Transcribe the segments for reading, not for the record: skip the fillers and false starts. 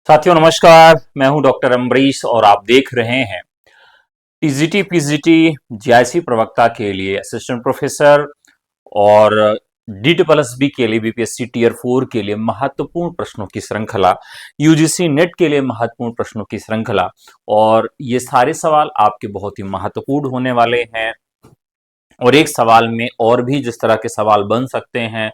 साथियों नमस्कार। मैं हूं डॉक्टर अम्बरीश और आप देख रहे हैं टीजीटी पीजीटी जीआईसी प्रवक्ता के लिए असिस्टेंट प्रोफेसर और डी प्लस बी के लिए बीपीएससी टीयर 4 के लिए महत्वपूर्ण प्रश्नों की श्रृंखला, यूजीसी नेट के लिए महत्वपूर्ण प्रश्नों की श्रृंखला। और ये सारे सवाल आपके बहुत ही महत्वपूर्ण होने वाले हैं और एक सवाल में और भी जिस तरह के सवाल बन सकते हैं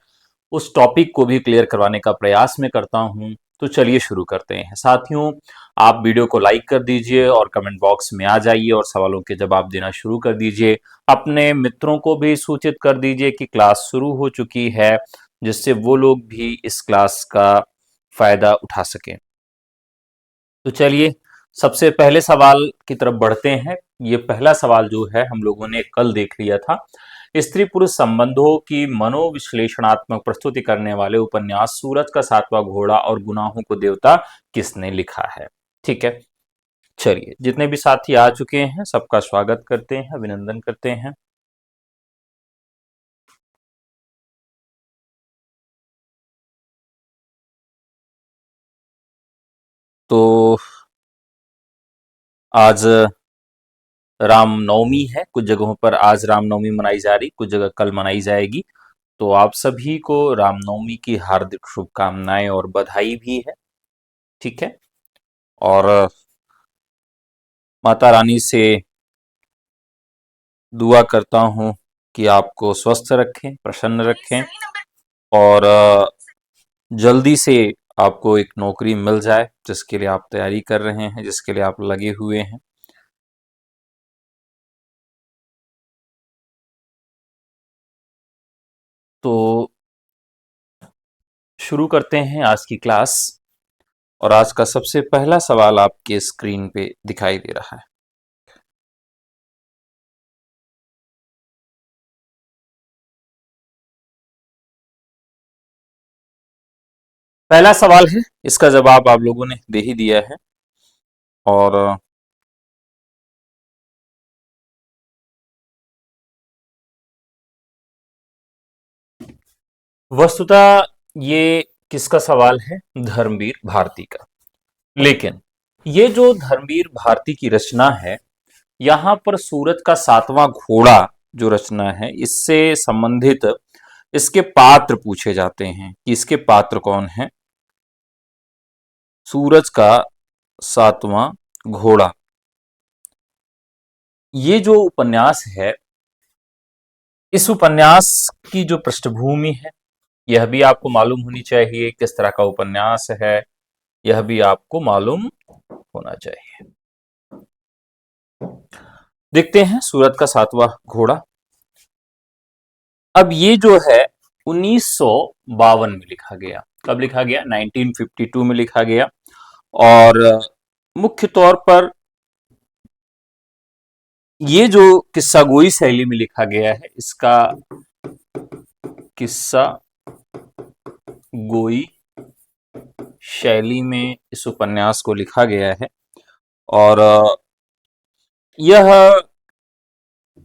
उस टॉपिक को भी क्लियर करवाने का प्रयास मैं करता हूं। तो चलिए शुरू करते हैं। साथियों, आप वीडियो को लाइक कर दीजिए और कमेंट बॉक्स में आ जाइए और सवालों के जवाब देना शुरू कर दीजिए। अपने मित्रों को भी सूचित कर दीजिए कि क्लास शुरू हो चुकी है, जिससे वो लोग भी इस क्लास का फायदा उठा सकें। तो चलिए सबसे पहले सवाल की तरफ बढ़ते हैं। ये पहला सवाल जो है हम लोगों ने कल देख लिया था। स्त्री पुरुष संबंधों की मनोविश्लेषणात्मक प्रस्तुति करने वाले उपन्यास सूरज का सातवां घोड़ा और गुनाहों को देवता किसने लिखा है। ठीक है, चलिए जितने भी साथी आ चुके हैं सबका स्वागत करते हैं, अभिनंदन करते हैं। तो आज रामनवमी है। कुछ जगहों पर आज रामनवमी मनाई जा रही, कुछ जगह कल मनाई जाएगी। तो आप सभी को रामनवमी की हार्दिक शुभकामनाएं और बधाई भी है। ठीक है, और माता रानी से दुआ करता हूं कि आपको स्वस्थ रखें, प्रसन्न रखें और जल्दी से आपको एक नौकरी मिल जाए जिसके लिए आप तैयारी कर रहे हैं, जिसके लिए आप लगे हुए हैं। तो शुरू करते हैं आज की क्लास और आज का सबसे पहला सवाल आपके स्क्रीन पे दिखाई दे रहा है। पहला सवाल है, इसका जवाब आप लोगों ने दे ही दिया है। और वस्तुतः ये किसका सवाल है? धर्मवीर भारती का। लेकिन ये जो धर्मवीर भारती की रचना है, यहां पर सूरज का सातवां घोड़ा जो रचना है, इससे संबंधित इसके पात्र पूछे जाते हैं कि इसके पात्र कौन है। सूरज का सातवां घोड़ा, ये जो उपन्यास है, इस उपन्यास की जो पृष्ठभूमि है यह भी आपको मालूम होनी चाहिए। किस तरह का उपन्यास है यह भी आपको मालूम होना चाहिए। देखते हैं सूरज का सातवां घोड़ा। अब ये जो है 1952 में लिखा गया। कब लिखा गया? 1952 में लिखा गया। और मुख्य तौर पर ये जो किस्सा गोई शैली में लिखा गया है, इसका किस्सा गोई शैली में इस उपन्यास को लिखा गया है। और यह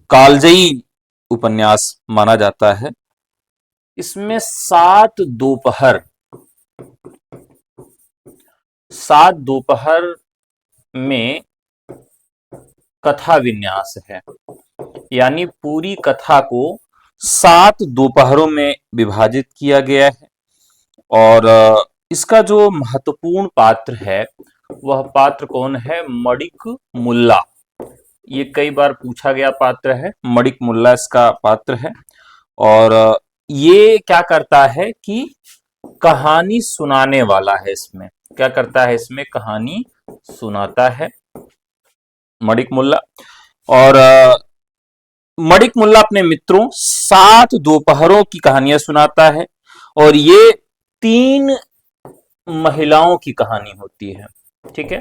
कालजयी उपन्यास माना जाता है। इसमें सात दोपहर में कथा विन्यास है, यानी पूरी कथा को 7 दोपहरों में विभाजित किया गया है। और इसका जो महत्वपूर्ण पात्र है वह पात्र कौन है? मणिक मुल्ला। ये कई बार पूछा गया पात्र है, मणिक मुल्ला इसका पात्र है। और ये क्या करता है कि कहानी सुनाने वाला है। इसमें क्या करता है? इसमें कहानी सुनाता है मणिक मुल्ला। और मणिक मुल्ला अपने मित्रों 7 दोपहरों की कहानियां सुनाता है और ये 3 महिलाओं की कहानी होती है। ठीक है,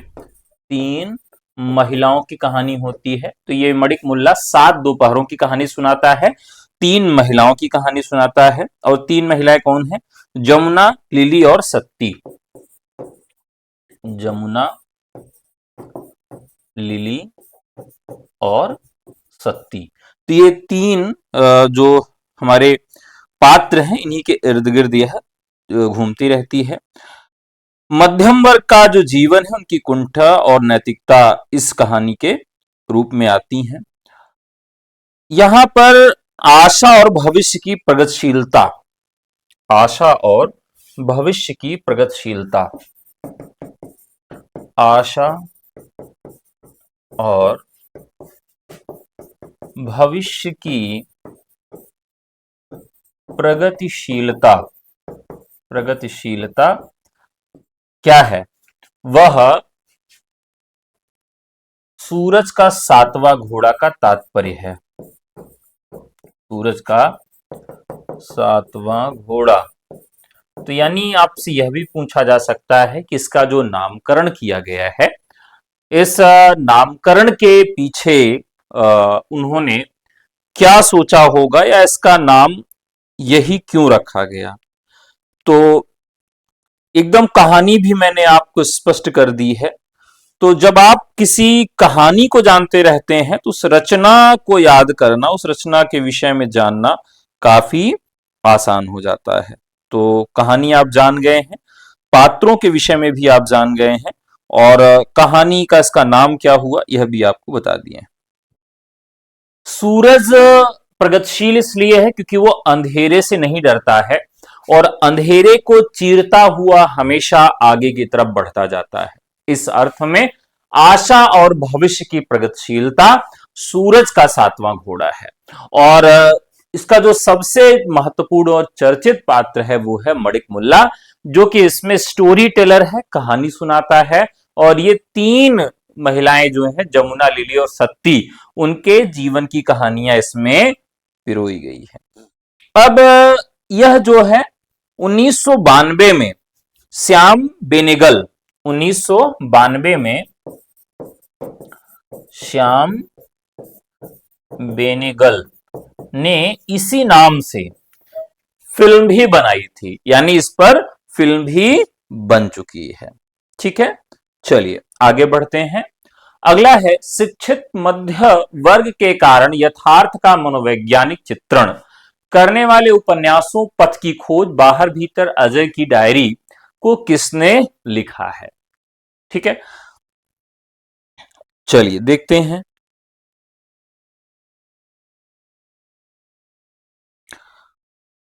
3 महिलाओं की कहानी होती है। तो ये मणिक मुल्ला 7 दोपहरों की कहानी सुनाता है, 3 महिलाओं की कहानी सुनाता है। और 3 महिलाएं कौन है? जमुना, लिली और सत्ती। जमुना, लिली और सत्ती। तो ये 3 जो हमारे पात्र हैं, इन्हीं के इर्द गिर्द यह घूमती रहती है। मध्यम वर्ग का जो जीवन है, उनकी कुंठा और नैतिकता इस कहानी के रूप में आती हैं। यहां पर आशा और भविष्य की प्रगतिशीलता, आशा और भविष्य की प्रगतिशीलता, आशा और भविष्य की प्रगतिशीलता, प्रगतिशीलता क्या है? वह सूरज का 7वां घोड़ा का तात्पर्य है। सूरज का 7वां घोड़ा, तो यानी आपसे यह भी पूछा जा सकता है कि इसका जो नामकरण किया गया है, इस नामकरण के पीछे उन्होंने क्या सोचा होगा, या इसका नाम यही क्यों रखा गया? तो एकदम कहानी भी मैंने आपको स्पष्ट कर दी है। तो जब आप किसी कहानी को जानते रहते हैं तो उस रचना को याद करना, उस रचना के विषय में जानना काफी आसान हो जाता है। तो कहानी आप जान गए हैं, पात्रों के विषय में भी आप जान गए हैं, और कहानी का इसका नाम क्या हुआ यह भी आपको बता दिए। सूरज प्रगतिशील इसलिए है क्योंकि वो अंधेरे से नहीं डरता है और अंधेरे को चीरता हुआ हमेशा आगे की तरफ बढ़ता जाता है। इस अर्थ में आशा और भविष्य की प्रगतिशीलता सूरज का 7वां घोड़ा है। और इसका जो सबसे महत्वपूर्ण और चर्चित पात्र है वो है मणिक मुल्ला, जो कि इसमें स्टोरी टेलर है, कहानी सुनाता है। और ये 3 महिलाएं जो हैं, जमुना, लिली और सत्ती, उनके जीवन की कहानियां इसमें पिरोई गई है। अब यह जो है 1992 में श्याम बेनेगल, 1992 में श्याम बेनेगल ने इसी नाम से फिल्म भी बनाई थी, यानी इस पर फिल्म भी बन चुकी है। ठीक है, चलिए आगे बढ़ते हैं। अगला है शिक्षित मध्य वर्ग के कारण यथार्थ का मनोवैज्ञानिक चित्रण करने वाले उपन्यासों पथ की खोज, बाहर भीतर, अजय की डायरी को किसने लिखा है? ठीक है, चलिए देखते हैं।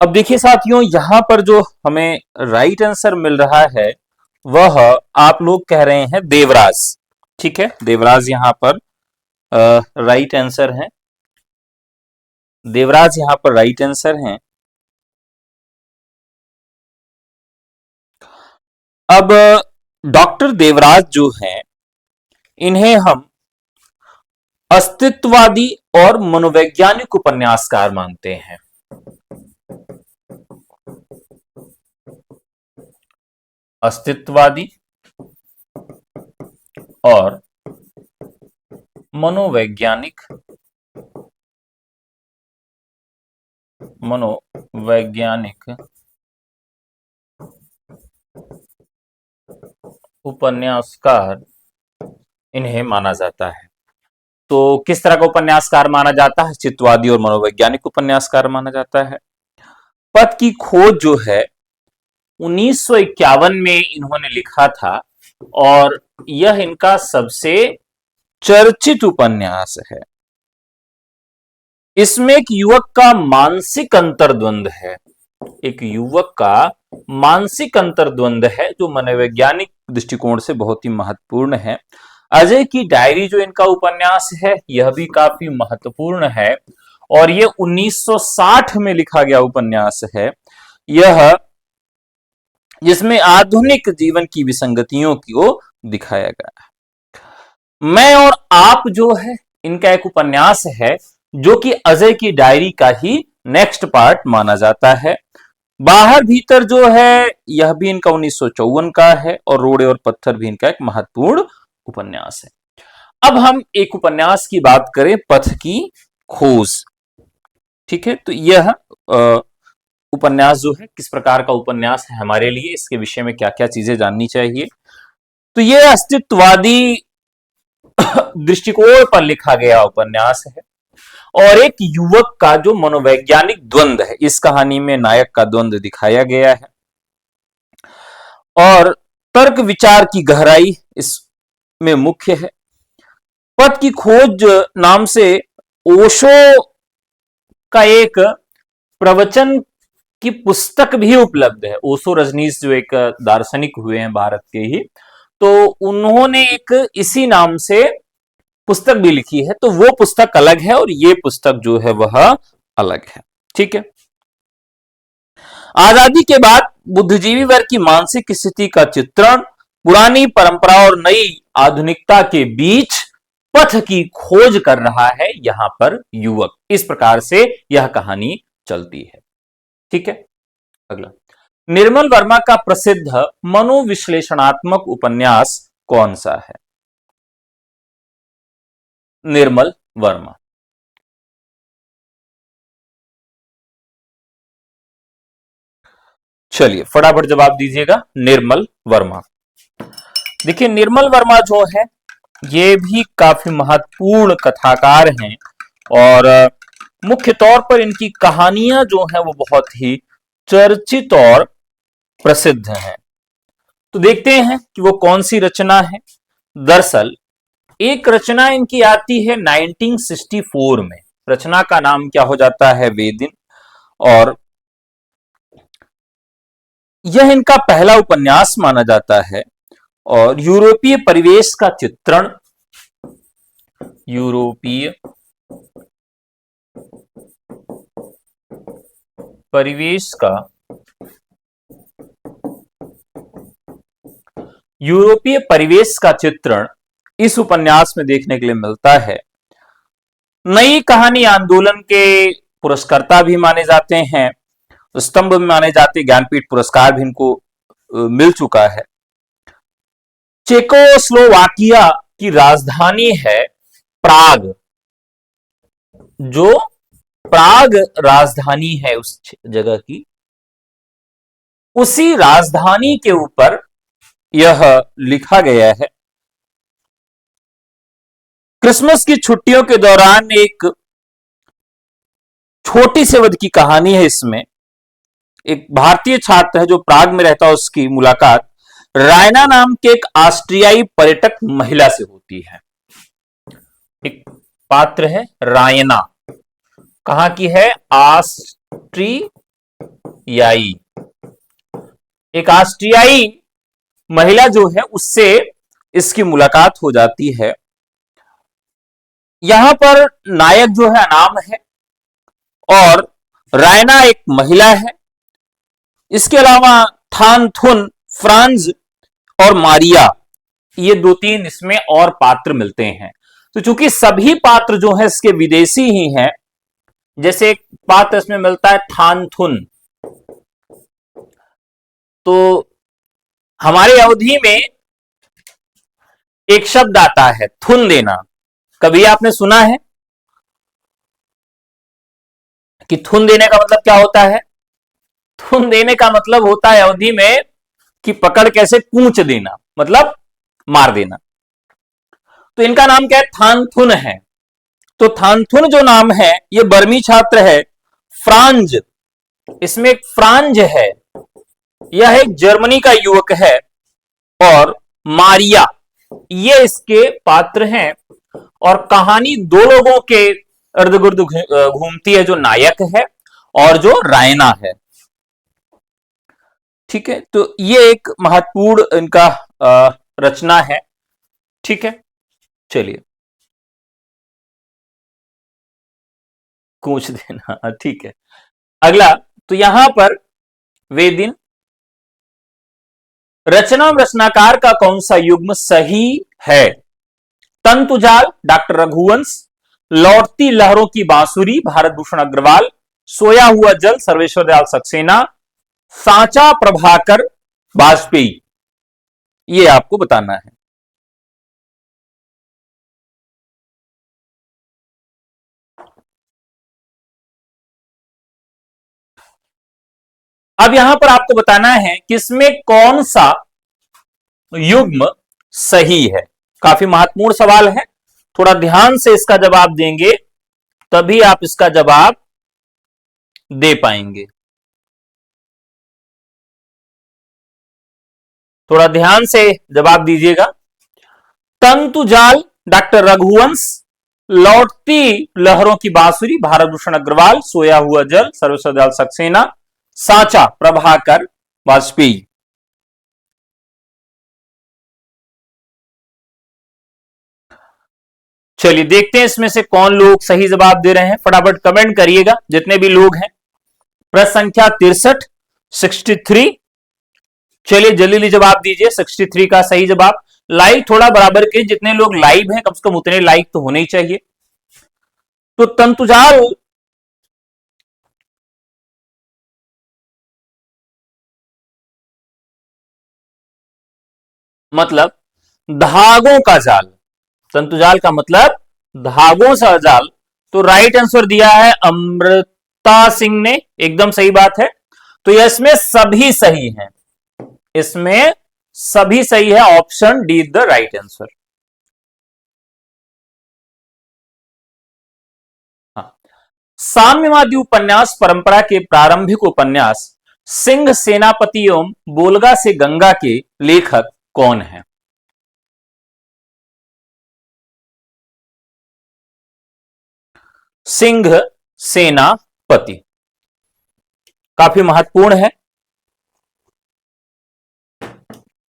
अब देखिए साथियों, यहां पर जो हमें राइट आंसर मिल रहा है वह आप लोग कह रहे हैं देवराज। ठीक है, देवराज यहां पर राइट आंसर है। देवराज यहां पर राइट आंसर है। अब डॉक्टर देवराज जो हैं, इन्हें हम अस्तित्ववादी और मनोवैज्ञानिक उपन्यासकार मानते हैं। अस्तित्ववादी और मनोवैज्ञानिक उपन्यासकार इन्हें माना जाता है। तो किस तरह का उपन्यासकार माना जाता है? अस्तित्ववादी और मनोवैज्ञानिक उपन्यासकार माना जाता है। पथ की खोज जो है 1951 में इन्होंने लिखा था और यह इनका सबसे चर्चित उपन्यास है। इसमें एक युवक का मानसिक अंतर्द्वंद है, एक युवक का मानसिक अंतर्द्वंद है जो मनोवैज्ञानिक दृष्टिकोण से बहुत ही महत्वपूर्ण है। अजय की डायरी जो इनका उपन्यास है यह भी काफी महत्वपूर्ण है और यह 1960 में लिखा गया उपन्यास है। यह जिसमें आधुनिक जीवन की विसंगतियों को दिखाया गया है। मैं और आप जो है इनका एक उपन्यास है जो कि अजय की डायरी का ही नेक्स्ट पार्ट माना जाता है। बाहर भीतर जो है यह भी इनका 1954 का है और रोड़े और पत्थर भी इनका एक महत्वपूर्ण उपन्यास है। अब हम एक उपन्यास की बात करें, पथ की खोज। ठीक है, तो यह उपन्यास जो है किस प्रकार का उपन्यास है हमारे लिए, इसके विषय में क्या क्या चीजें जाननी चाहिए। तो यह अस्तित्ववादी दृष्टिकोण पर लिखा गया उपन्यास है और एक युवक का जो मनोवैज्ञानिक द्वंद है, इस कहानी में नायक का द्वंद दिखाया गया है। और तर्क विचार की गहराई इसमें मुख्य है। पद की खोज नाम से ओशो का एक प्रवचन की पुस्तक भी उपलब्ध है। ओशो रजनीश जो एक दार्शनिक हुए हैं भारत के ही, तो उन्होंने एक इसी नाम से पुस्तक भी लिखी है। तो वो पुस्तक अलग है और ये पुस्तक जो है वह अलग है। ठीक है। आजादी के बाद बुद्धिजीवी वर्ग की मानसिक स्थिति का चित्रण, पुरानी परंपरा और नई आधुनिकता के बीच पथ की खोज कर रहा है यहां पर युवक। इस प्रकार से यह कहानी चलती है। ठीक है। अगला, निर्मल वर्मा का प्रसिद्ध मनोविश्लेषणात्मक उपन्यास कौन सा है? निर्मल वर्मा। चलिए फटाफट जवाब दीजिएगा। निर्मल वर्मा। देखिए निर्मल वर्मा जो है ये भी काफी महत्वपूर्ण कथाकार हैं और मुख्य तौर पर इनकी कहानियां जो है वो बहुत ही चर्चित और प्रसिद्ध हैं। तो देखते हैं कि वो कौन सी रचना है। दरअसल एक रचना इनकी आती है 1964 में। रचना का नाम क्या हो जाता है? वेदिन। और यह इनका पहला उपन्यास माना जाता है और यूरोपीय परिवेश का चित्रण, यूरोपीय परिवेश का यूरोपीय परिवेश का चित्रण इस उपन्यास में देखने के लिए मिलता है। नई कहानी आंदोलन के पुरस्कर्ता भी माने जाते हैं, स्तंभ में माने जाते, ज्ञानपीठ पुरस्कार भी इनको मिल चुका है। चेकोस्लोवाकिया की राजधानी है प्राग। जो प्राग राजधानी है उस जगह की, उसी राजधानी के ऊपर यह लिखा गया है। क्रिसमस की छुट्टियों के दौरान एक छोटी से वध की कहानी है। इसमें एक भारतीय छात्र है जो प्राग में रहता है, उसकी मुलाकात रायना नाम के एक ऑस्ट्रियाई पर्यटक महिला से होती है। एक पात्र है रायना, कहां की है? ऑस्ट्रियाई। एक ऑस्ट्रियाई महिला जो है उससे इसकी मुलाकात हो जाती है। यहां पर नायक जो है अनाम है और रायना एक महिला है। इसके अलावा थानथुन, फ्रांज और मारिया, ये दो तीन इसमें और पात्र मिलते हैं। तो चूंकि सभी पात्र जो है इसके विदेशी ही हैं, जैसे एक पात्र इसमें मिलता है थानथुन, तो हमारे अवधि में एक शब्द आता है थुन देना। कभी आपने सुना है कि थुन देने का मतलब क्या होता है? थुन देने का मतलब होता है अवधि में कि पकड़ कैसे कूच देना, मतलब मार देना। तो इनका नाम क्या है? थानथुन है। तो थानथुन जो नाम है ये बर्मी छात्र है। फ्रांज, इसमें एक फ्रांज है, यह एक जर्मनी का युवक है। और मारिया, ये इसके पात्र हैं। और कहानी दो लोगों के इर्द गिर्द घूमती है, जो नायक है और जो रायना है। ठीक है। तो ये एक महत्वपूर्ण इनका रचना है। ठीक है। चलिए, कूच देना, ठीक है। अगला, तो यहां पर वेदिन, रचना रचनाकार का कौन सा युग्म सही है? तंतुजाल डॉक्टर रघुवंश, लौटती लहरों की बांसुरी भारत भूषण अग्रवाल, सोया हुआ जल सर्वेश्वर दयाल सक्सेना, सांचा प्रभाकर वाजपेयी। ये आपको बताना है। अब यहां पर आपको बताना है कि इसमें कौन सा युग्म सही है। काफी महत्वपूर्ण सवाल है, थोड़ा ध्यान से इसका जवाब देंगे तभी आप इसका जवाब दे पाएंगे। थोड़ा ध्यान से जवाब दीजिएगा। तंतुजाल डॉक्टर रघुवंश, लौटती लहरों की बांसुरी भारतभूषण अग्रवाल, सोया हुआ जल सर्वश्रेष्ठ सक्सेना, सांचा प्रभाकर वाजपेयी। चलिए देखते हैं इसमें से कौन लोग सही जवाब दे रहे हैं, फटाफट कमेंट करिएगा जितने भी लोग हैं। प्रश्न संख्या 63, 63। चलिए जल्दी जवाब दीजिए 63 का सही जवाब। लाइक थोड़ा बराबर के, जितने लोग लाइव हैं कम से कम उतने लाइक तो होने ही चाहिए। तो तंतुजाल मतलब धागों का जाल, तंतुजाल का मतलब धागों सा जाल। तो राइट आंसर दिया है अमृता सिंह ने, एकदम सही बात है। तो यह इसमें सभी सही हैं, इसमें सभी सही है, option D the right answer. साम्यवादी उपन्यास परंपरा के प्रारंभिक उपन्यास सिंह सेनापति एवं बोलगा से गंगा के लेखक कौन हैं? सिंह सेनापति काफी महत्वपूर्ण है।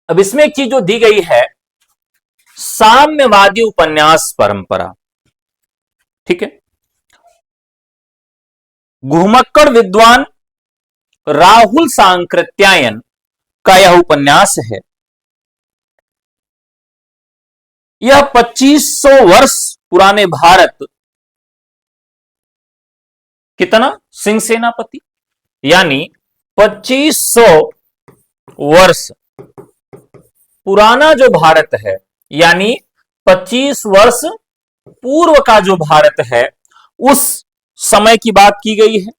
अब इसमें एक चीज जो दी गई है, साम्यवादी उपन्यास परंपरा, ठीक है। घुमक्कड़ विद्वान राहुल सांकृत्यायन का यह उपन्यास है। यह 2500 वर्ष पुराने भारत, कितना? सिंह सेनापति यानी 2500 वर्ष पुराना जो भारत है, यानी 25 वर्ष पूर्व का जो भारत है, उस समय की बात की गई है।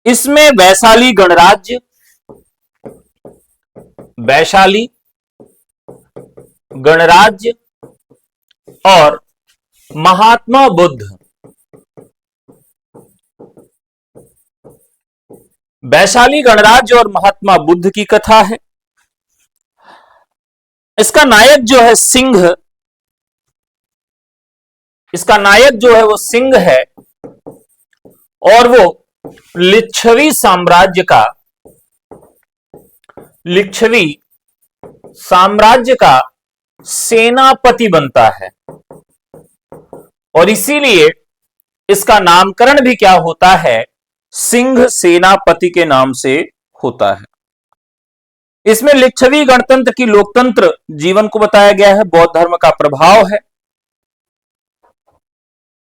इसमें वैशाली गणराज्य, वैशाली गणराज्य और महात्मा बुद्ध, वैशाली गणराज्य और महात्मा बुद्ध की कथा है। इसका नायक जो है सिंह, इसका नायक जो है वो सिंह है और वो लिच्छवी साम्राज्य का, लिच्छवी साम्राज्य का सेनापति बनता है और इसीलिए इसका नामकरण भी क्या होता है? सिंह सेनापति के नाम से होता है। इसमें लिच्छवी गणतंत्र की लोकतंत्र जीवन को बताया गया है, बौद्ध धर्म का प्रभाव है।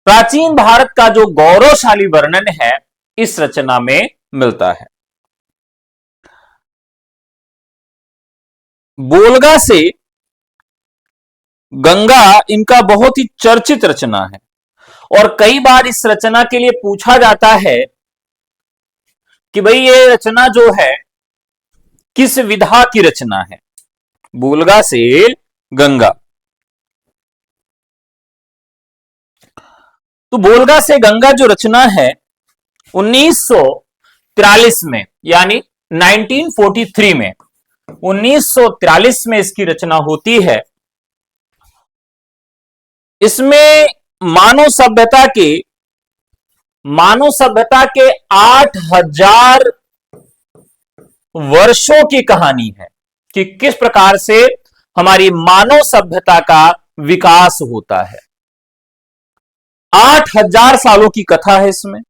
प्राचीन भारत का जो गौरवशाली वर्णन है इस रचना में मिलता है। बोलगा से गंगा इनका बहुत ही चर्चित रचना है और कई बार इस रचना के लिए पूछा जाता है कि भाई ये रचना जो है किस विधा की रचना है। बोलगा से गंगा, तो बोलगा से गंगा जो रचना है 1943 में, यानी 1943 में, 1943 में इसकी रचना होती है। इसमें मानव सभ्यता के 8000 वर्षों की कहानी है कि किस प्रकार से हमारी मानव सभ्यता का विकास होता है। 8000 सालों की कथा है इसमें।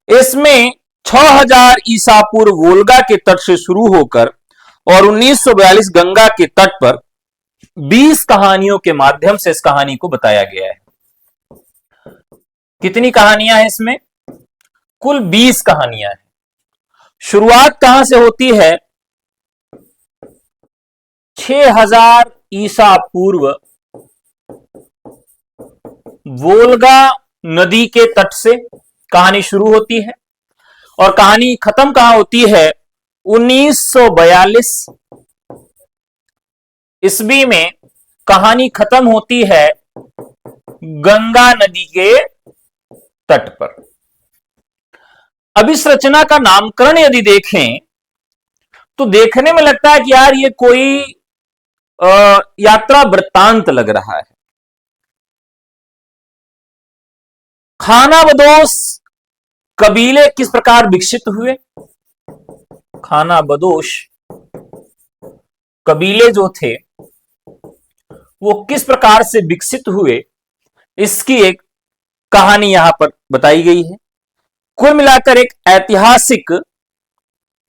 इसमें 6000 ईसा पूर्व वोल्गा के तट से शुरू होकर और 1942 गंगा के तट पर 20 कहानियों के माध्यम से इस कहानी को बताया गया है। कितनी कहानियां हैं इसमें? कुल 20 कहानियां हैं। शुरुआत कहां से होती है? 6000 ईसा पूर्व वोल्गा नदी के तट से कहानी शुरू होती है और कहानी खत्म कहां होती है? 1942 ईस्वी में कहानी खत्म होती है गंगा नदी के तट पर। अब इस रचना का नामकरण यदि देखें तो देखने में लगता है कि यार ये कोई यात्रा वृत्तांत लग रहा है। खानाबदोश कबीले किस प्रकार विकसित हुए? खानाबदोश कबीले जो थे वो किस प्रकार से विकसित हुए, इसकी एक कहानी यहां पर बताई गई है। कुल मिलाकर एक ऐतिहासिक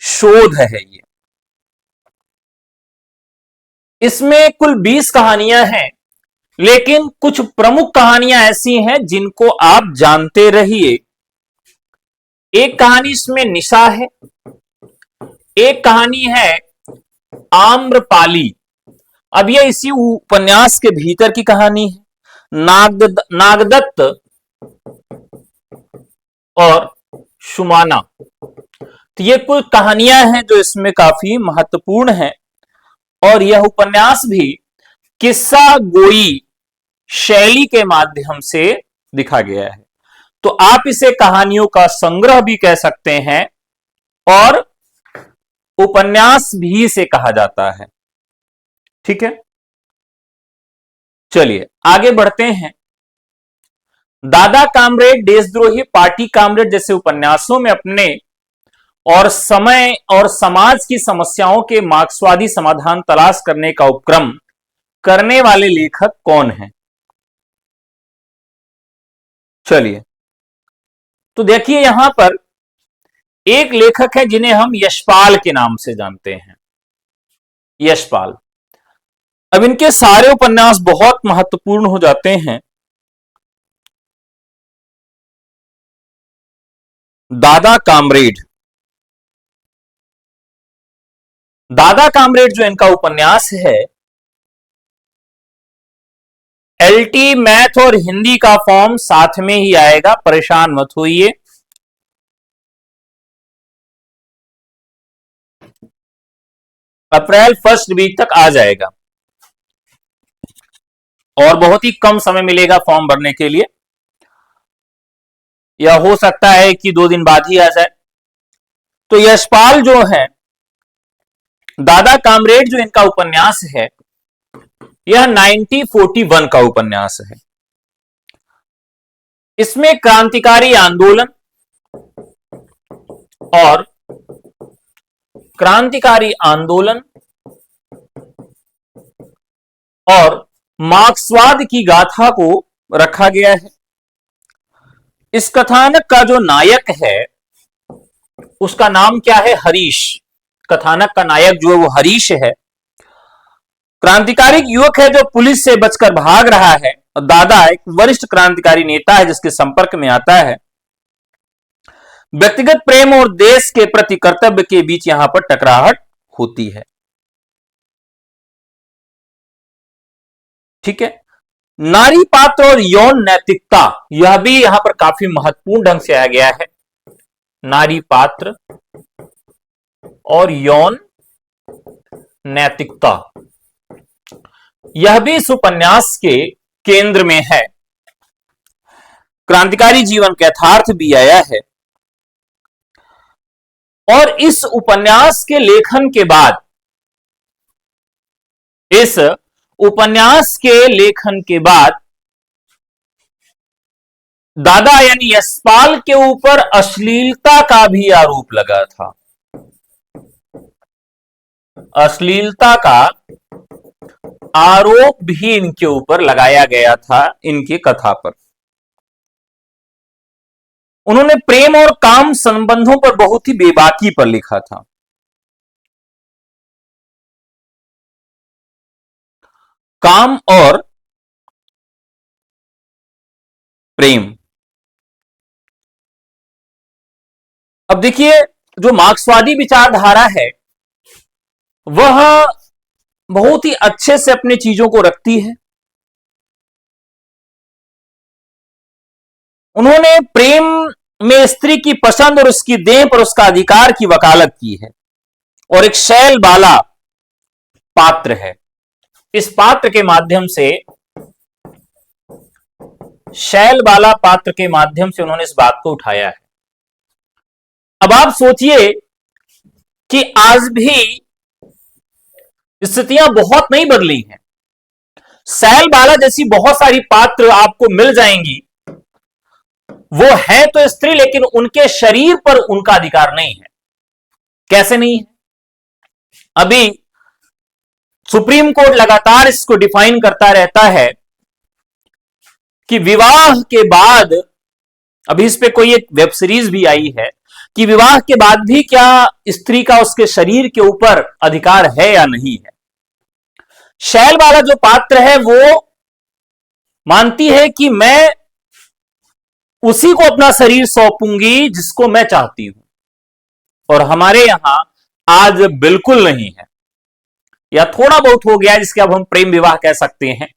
शोध है ये। इसमें कुल 20 कहानियां हैं, लेकिन कुछ प्रमुख कहानियां ऐसी हैं जिनको आप जानते रहिए। एक कहानी इसमें निशा है, एक कहानी है आम्रपाली। अब यह इसी उपन्यास के भीतर की कहानी है। नागदत्त और शुमाना, तो ये कुछ कहानियां हैं जो इसमें काफी महत्वपूर्ण हैं। और यह उपन्यास भी किस्सा गोई शैली के माध्यम से लिखा गया है, तो आप इसे कहानियों का संग्रह भी कह सकते हैं और उपन्यास भी इसे कहा जाता है। ठीक है, चलिए आगे बढ़ते हैं। दादा कामरेड, देशद्रोही, पार्टी कामरेड जैसे उपन्यासों में अपने और समय और समाज की समस्याओं के मार्क्सवादी समाधान तलाश करने का उपक्रम करने वाले लेखक कौन हैं? चलिए, तो देखिए यहां पर एक लेखक है जिन्हें हम यशपाल के नाम से जानते हैं। यशपाल। अब इनके सारे उपन्यास बहुत महत्वपूर्ण हो जाते हैं। दादा कामरेड, दादा कामरेड जो इनका उपन्यास है, एलटी मैथ और हिंदी का फॉर्म साथ में ही आएगा, परेशान मत होइए। अप्रैल 1 वीक तक आ जाएगा और बहुत ही कम समय मिलेगा फॉर्म भरने के लिए, या हो सकता है कि 2 दिन बाद ही आ जाए। तो यशपाल जो है, दादा कामरेड जो इनका उपन्यास है, यह 1941 का उपन्यास है। इसमें क्रांतिकारी आंदोलन और मार्क्सवाद की गाथा को रखा गया है। इस कथानक का जो नायक है उसका नाम क्या है? हरीश। कथानक का नायक जो है वो हरीश है। क्रांतिकारी युवक है जो पुलिस से बचकर भाग रहा है, और दादा एक वरिष्ठ क्रांतिकारी नेता है जिसके संपर्क में आता है। व्यक्तिगत प्रेम और देश के प्रति कर्तव्य के बीच यहां पर टकराहट होती है। ठीक है, नारी पात्र और यौन नैतिकता, यह भी यहां पर काफी महत्वपूर्ण ढंग से आया गया है। नारी पात्र और यौन नैतिकता, यह भी इस उपन्यास के केंद्र में है। क्रांतिकारी जीवन का यथार्थ भी आया है। और इस उपन्यास के लेखन के बाद, इस उपन्यास के लेखन के बाद दादा यानी यशपाल के ऊपर अश्लीलता का भी आरोप लगा था। अश्लीलता का आरोप भी इनके ऊपर लगाया गया था इनकी कथा पर। उन्होंने प्रेम और काम संबंधों पर बहुत ही बेबाकी पर लिखा था। काम और प्रेम। अब देखिए, जो मार्क्सवादी विचारधारा है वह बहुत ही अच्छे से अपनी चीजों को रखती है। उन्होंने प्रेम में स्त्री की पसंद और उसकी देह पर उसका अधिकार की वकालत की है। और एक शैल बाला पात्र है, इस पात्र के माध्यम से, शैल बाला पात्र के माध्यम से उन्होंने इस बात को उठाया है। अब आप सोचिए कि आज भी स्थितियां बहुत नहीं बदली हैं। सैल बाला जैसी बहुत सारी पात्र आपको मिल जाएंगी, वो है तो स्त्री, लेकिन उनके शरीर पर उनका अधिकार नहीं है। कैसे नहीं है? अभी सुप्रीम कोर्ट लगातार इसको डिफाइन करता रहता है कि विवाह के बाद, अभी इस पे कोई एक वेब सीरीज भी आई है कि विवाह के बाद भी क्या स्त्री का उसके शरीर के ऊपर अधिकार है या नहीं है। शैल बाला जो पात्र है वो मानती है कि मैं उसी को अपना शरीर सौंपूंगी जिसको मैं चाहती हूं, और हमारे यहां आज बिल्कुल नहीं है, या थोड़ा बहुत हो गया जिसके अब हम प्रेम विवाह कह सकते हैं,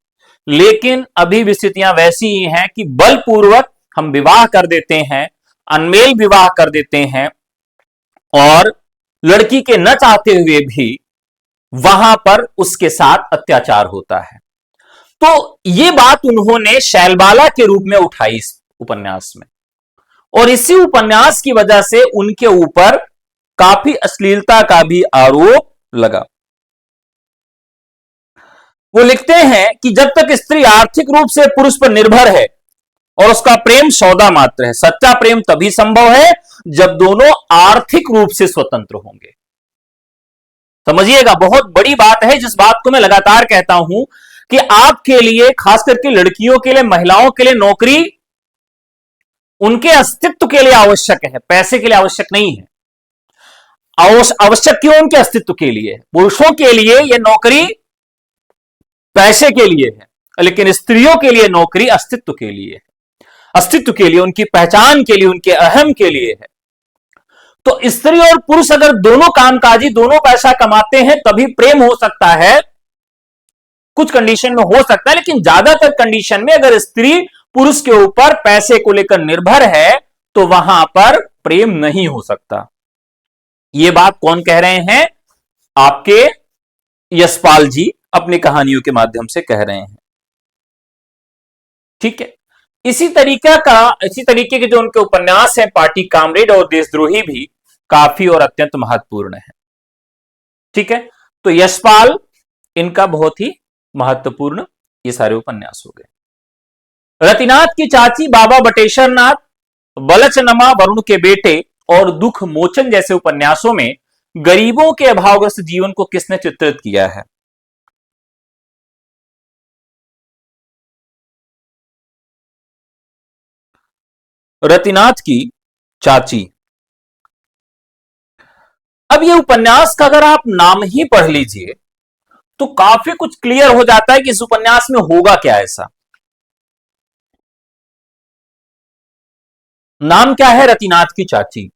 लेकिन अभी भी स्थितियां वैसी ही हैं कि बलपूर्वक हम विवाह कर देते हैं, अनमेल विवाह कर देते हैं, और लड़की के न चाहते हुए भी वहां पर उसके साथ अत्याचार होता है। तो यह बात उन्होंने शैलबाला के रूप में उठाई इस उपन्यास में, और इसी उपन्यास की वजह से उनके ऊपर काफी अश्लीलता का भी आरोप लगा। वो लिखते हैं कि जब तक स्त्री आर्थिक रूप से पुरुष पर निर्भर है और उसका प्रेम सौदा मात्र है, सच्चा प्रेम तभी संभव है जब दोनों आर्थिक रूप से स्वतंत्र होंगे। समझिएगा, बहुत बड़ी बात है, जिस बात को मैं लगातार कहता हूं कि आपके लिए, खास करके लड़कियों के लिए, महिलाओं के लिए नौकरी उनके अस्तित्व के लिए आवश्यक है, पैसे के लिए आवश्यक नहीं है। आवश्यक क्यों? उनके अस्तित्व के लिए। पुरुषों के लिए यह नौकरी पैसे के लिए है, लेकिन स्त्रियों के लिए नौकरी अस्तित्व के लिए है, अस्तित्व के लिए, उनकी पहचान के लिए, उनके अहम के लिए है। तो स्त्री और पुरुष अगर दोनों कामकाजी, दोनों पैसा कमाते हैं तभी प्रेम हो सकता है। कुछ कंडीशन में हो सकता है, लेकिन ज्यादातर कंडीशन में अगर स्त्री पुरुष के ऊपर पैसे को लेकर निर्भर है तो वहां पर प्रेम नहीं हो सकता। यह बात कौन कह रहे हैं? आपके यशपाल जी अपनी कहानियों के माध्यम से कह रहे हैं। ठीक है, इसी तरीके के जो उनके उपन्यास हैं, पार्टी कामरेड और देशद्रोही, भी काफी और अत्यंत महत्वपूर्ण है। ठीक है, तो यशपाल इनका बहुत ही महत्वपूर्ण ये सारे उपन्यास हो गए। रतिनाथ की चाची, बाबा बटेश्वर नाथ, बलचनमा वरुण के बेटे और दुख मोचन जैसे उपन्यासों में गरीबों के अभावग्रस्त जीवन को किसने चित्रित किया है? रतिनाथ की चाची। अब ये उपन्यास का अगर आप नाम ही पढ़ लीजिए तो काफी कुछ क्लियर हो जाता है कि इस उपन्यास में होगा क्या ऐसा। नाम क्या है? रतिनाथ की चाची,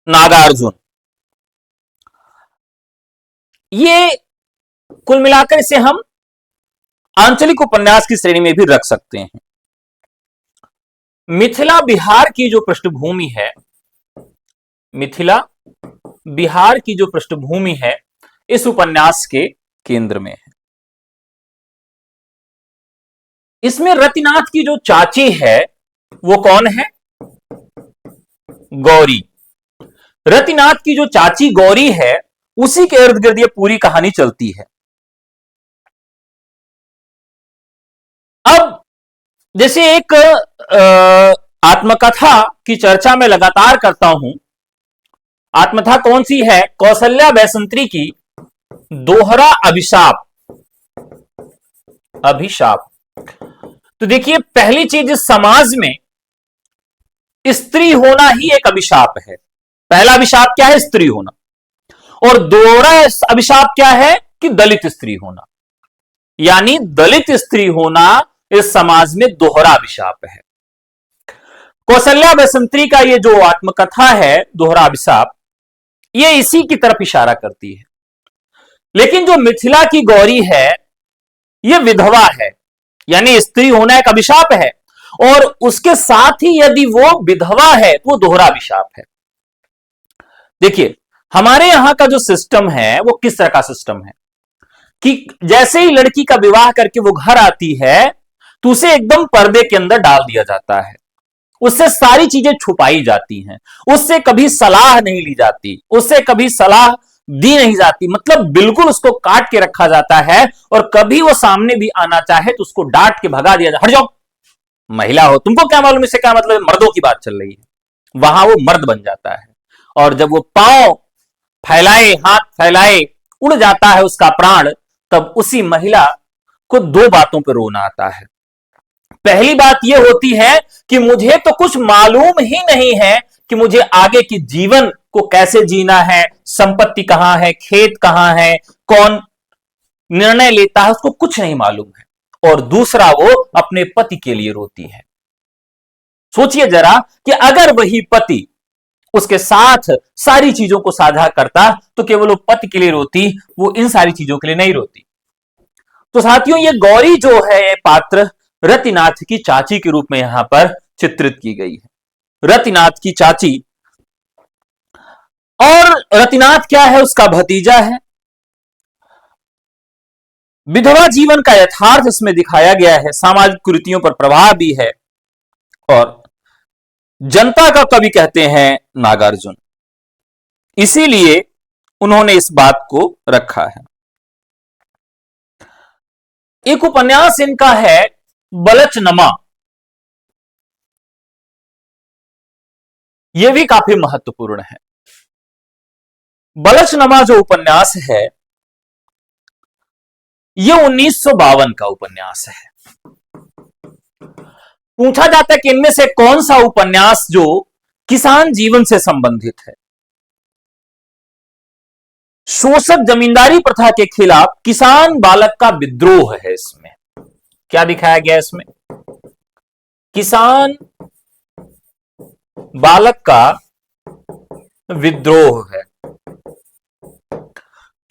नागार्जुन। ये कुल मिलाकर इसे हम आंचलिक उपन्यास की श्रेणी में भी रख सकते हैं। मिथिला बिहार की जो पृष्ठभूमि है, मिथिला बिहार की जो पृष्ठभूमि है इस उपन्यास के केंद्र में है। इसमें रतिनाथ की जो चाची है वो कौन है? गौरी। रतिनाथ की जो चाची गौरी है उसी के इर्द गिर्द ये पूरी कहानी चलती है। अब जैसे एक आत्मकथा की चर्चा में लगातार करता हूं, आत्मकथा कौन सी है? कौशल्या बैसंत्री की दोहरा अभिशाप। अभिशाप। तो देखिए, पहली चीज, इस समाज में स्त्री होना ही एक अभिशाप है। पहला अभिशाप क्या है? स्त्री होना। और दोहरा अभिशाप क्या है? कि दलित स्त्री होना। यानी दलित स्त्री होना इस समाज में दोहरा अभिशाप है। कौशल्या बैसंत्री का ये जो आत्मकथा है दोहरा अभिशाप, ये इसी की तरफ इशारा करती है। लेकिन जो मिथिला की गौरी है ये विधवा है, यानी स्त्री होना एक अभिशाप है, और उसके साथ ही यदि वो विधवा है तो वो दोहरा अभिशाप है। देखिए, हमारे यहां का जो सिस्टम है वो किस तरह का सिस्टम है कि जैसे ही लड़की का विवाह करके वो घर आती है तो उसे एकदम पर्दे के अंदर डाल दिया जाता है, उससे सारी चीजें छुपाई जाती हैं, उससे कभी सलाह नहीं ली जाती, उससे कभी सलाह दी नहीं जाती, मतलब बिल्कुल उसको काट के रखा जाता है। और कभी वो सामने भी आना चाहे तो उसको डांट के भगा दिया जाए, हट जाओ, महिला हो, तुमको क्या मालूम इससे क्या मतलब है, मर्दों की बात चल रही है। वहां वो मर्द बन जाता है। और जब वो पांव फैलाए, हाथ फैलाए, उड़ जाता है उसका प्राण, तब उसी महिला को दो बातों पर रोना आता है। पहली बात यह होती है कि मुझे तो कुछ मालूम ही नहीं है कि मुझे आगे की जीवन को कैसे जीना है, संपत्ति कहां है, खेत कहां है, कौन निर्णय लेता है, उसको कुछ नहीं मालूम है। और दूसरा, वो अपने पति के लिए रोती है। सोचिए जरा कि अगर वही पति उसके साथ सारी चीजों को साझा करता तो केवल वो पति के लिए रोती, वो इन सारी चीजों के लिए नहीं रोती। तो साथियों, ये गौरी जो है, ये पात्र रतिनाथ की चाची के रूप में यहां पर चित्रित की गई है। रतिनाथ की चाची, और रतिनाथ क्या है, उसका भतीजा है। विधवा जीवन का यथार्थ इसमें दिखाया गया है, सामाजिक कुरीतियों पर प्रभाव भी है। और जनता का कवि कहते हैं नागार्जुन, इसीलिए उन्होंने इस बात को रखा है। एक उपन्यास इनका है बलचनमा, यह भी काफी महत्वपूर्ण है। बलचनमा जो उपन्यास है, यह 1952 का उपन्यास है। पूछा जाता है कि इनमें से कौन सा उपन्यास जो किसान जीवन से संबंधित है। शोषक जमींदारी प्रथा के खिलाफ किसान बालक का विद्रोह है। इसमें क्या दिखाया गया है, इसमें किसान बालक का विद्रोह है।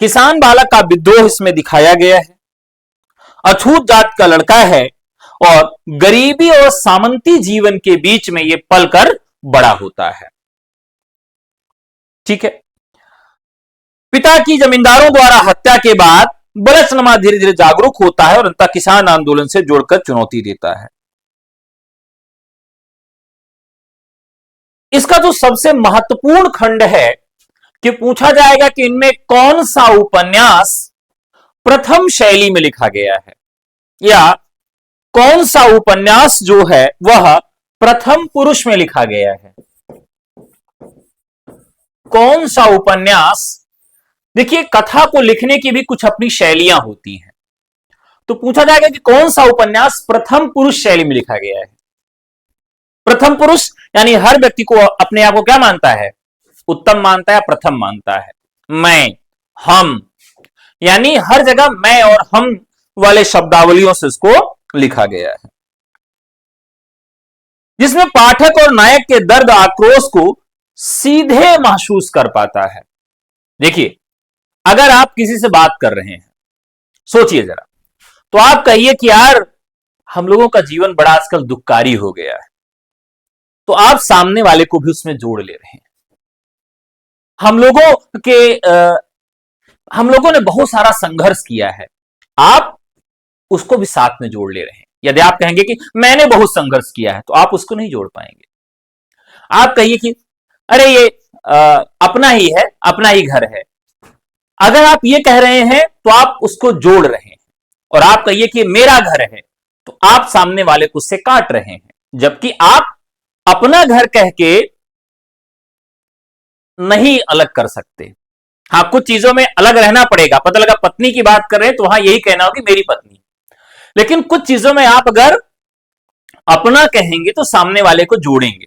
किसान बालक का विद्रोह इसमें दिखाया गया है। अछूत जात का लड़का है और गरीबी और सामंती जीवन के बीच में यह पलकर बड़ा होता है। ठीक है। पिता की जमींदारों द्वारा हत्या के बाद बलचनमा धीरे धीरे जागरूक होता है और अंततः किसान आंदोलन से जुड़कर चुनौती देता है। इसका जो सबसे महत्वपूर्ण खंड है कि पूछा जाएगा कि इनमें कौन सा उपन्यास प्रथम शैली में लिखा गया है, या कौन सा उपन्यास जो है वह प्रथम पुरुष में लिखा गया है। कौन सा उपन्यास, देखिए कथा को लिखने की भी कुछ अपनी शैलियां होती हैं, तो पूछा जाएगा कि कौन सा उपन्यास प्रथम पुरुष शैली में लिखा गया है। प्रथम पुरुष यानी हर व्यक्ति को अपने आप को क्या मानता है, उत्तम मानता है, प्रथम मानता है। मैं, हम, यानी हर जगह मैं और हम वाले शब्दावलियों से इसको लिखा गया है, जिसमें पाठक और नायक के दर्द आक्रोश को सीधे महसूस कर पाता है। देखिए, अगर आप किसी से बात कर रहे हैं, सोचिए जरा, तो आप कहिए कि यार हम लोगों का जीवन बड़ा आजकल दुखकारी हो गया है, तो आप सामने वाले को भी उसमें जोड़ ले रहे हैं। हम लोगों ने बहुत सारा संघर्ष किया है, आप उसको भी साथ में जोड़ ले रहे हैं। यदि आप कहेंगे कि मैंने बहुत संघर्ष किया है, तो आप उसको नहीं जोड़ पाएंगे। आप कहिए कि अरे ये अपना ही है, अपना ही घर है, अगर आप ये कह रहे हैं तो आप उसको जोड़ रहे हैं। और आप कहिए कि मेरा घर है, तो आप सामने वाले को उससे काट रहे हैं। जबकि आप अपना घर कह के नहीं अलग कर सकते। हाँ, कुछ चीजों में अलग रहना पड़ेगा। पता लगा पत्नी की बात कर रहे हैं तो वहां यही कहना होगी मेरी पत्नी, लेकिन कुछ चीजों में आप अगर अपना कहेंगे तो सामने वाले को जोड़ेंगे।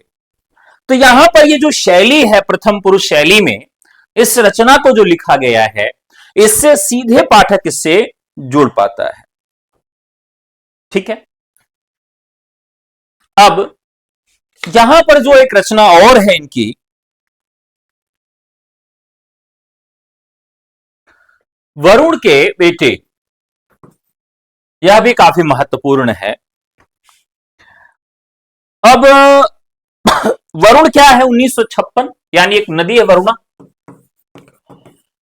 तो यहां पर ये जो शैली है प्रथम पुरुष शैली में, इस रचना को जो लिखा गया है, इससे सीधे पाठक इससे जुड़ पाता है। ठीक है। अब यहां पर जो एक रचना और है इनकी, वरुण के बेटे, यह भी काफी महत्वपूर्ण है। अब वरुण क्या है, 1956, यानी एक नदी है वरुणा,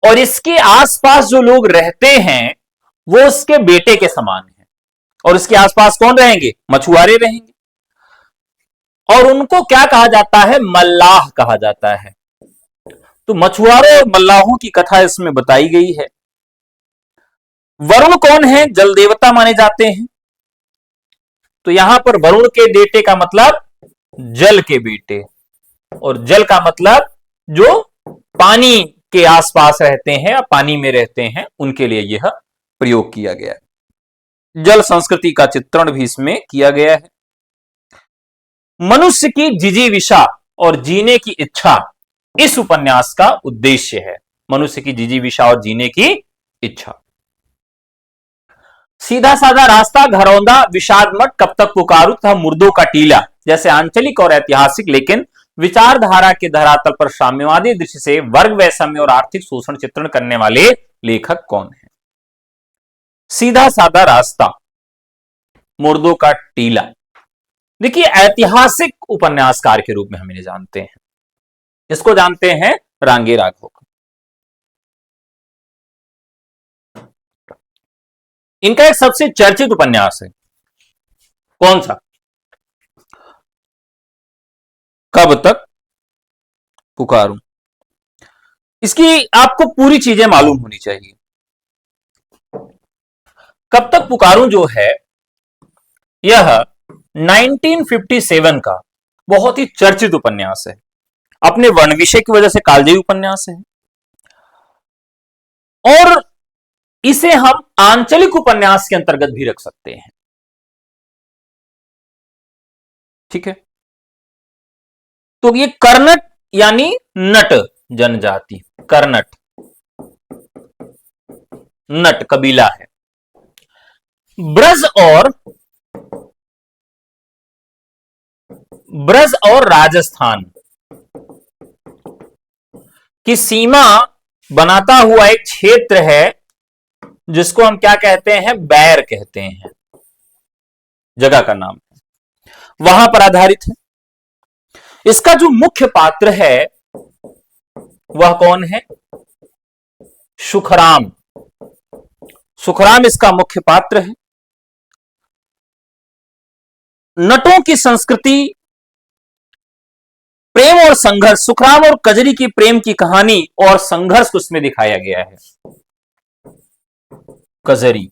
और इसके आसपास जो लोग रहते हैं वो उसके बेटे के समान है। और इसके आसपास कौन रहेंगे, मछुआरे रहेंगे। और उनको क्या कहा जाता है? मल्लाह कहा जाता है। तो मछुआरों और मल्लाहों की कथा इसमें बताई गई है। वरुण कौन है? जल देवता माने जाते हैं। तो यहां पर वरुण के बेटे का मतलब जल के बेटे, और जल का मतलब जो पानी के आसपास रहते हैं या पानी में रहते हैं, उनके लिए यह प्रयोग किया गया है। जल संस्कृति का चित्रण भी इसमें किया गया है। मनुष्य की जिजीविषा और जीने की इच्छा इस उपन्यास का उद्देश्य है। मनुष्य की जिजीविषा और जीने की इच्छा। सीधा साधा रास्ता, घरौंदा, विषाद मठ, कब तक पुकारूं तथा मुर्दों का टीला जैसे आंचलिक और ऐतिहासिक लेकिन विचारधारा के धरातल पर साम्यवादी दृष्टि से वर्ग वैषम्य और आर्थिक शोषण चित्रण करने वाले लेखक कौन है? सीधा साधा रास्ता, मुर्दों का टीला। देखिए, ऐतिहासिक उपन्यासकार के रूप में हम इन्हें जानते हैं। इसको जानते हैं रांगे राघव। इनका एक सबसे चर्चित उपन्यास है, कौन सा? कब तक पुकारूं। इसकी आपको पूरी चीजें मालूम होनी चाहिए। कब तक पुकारूं जो है, यह 1957 का बहुत ही चर्चित उपन्यास है। अपने वर्ण विषय की वजह से कालजयी उपन्यास है, और इसे हम आंचलिक उपन्यास के अंतर्गत भी रख सकते हैं। ठीक है, तो ये कर्नट यानी नट जनजाति, कर्नट नट कबीला है। ब्रज और राजस्थान की सीमा बनाता हुआ एक क्षेत्र है, जिसको हम क्या कहते हैं? बैर कहते हैं, जगह का नाम है, वहां पर आधारित है। इसका जो मुख्य पात्र है वह कौन है? सुखराम। सुखराम इसका मुख्य पात्र है। नटों की संस्कृति, प्रेम और संघर्ष, सुखराम और कजरी की प्रेम की कहानी और संघर्ष को इसमें दिखाया गया है। कजरी,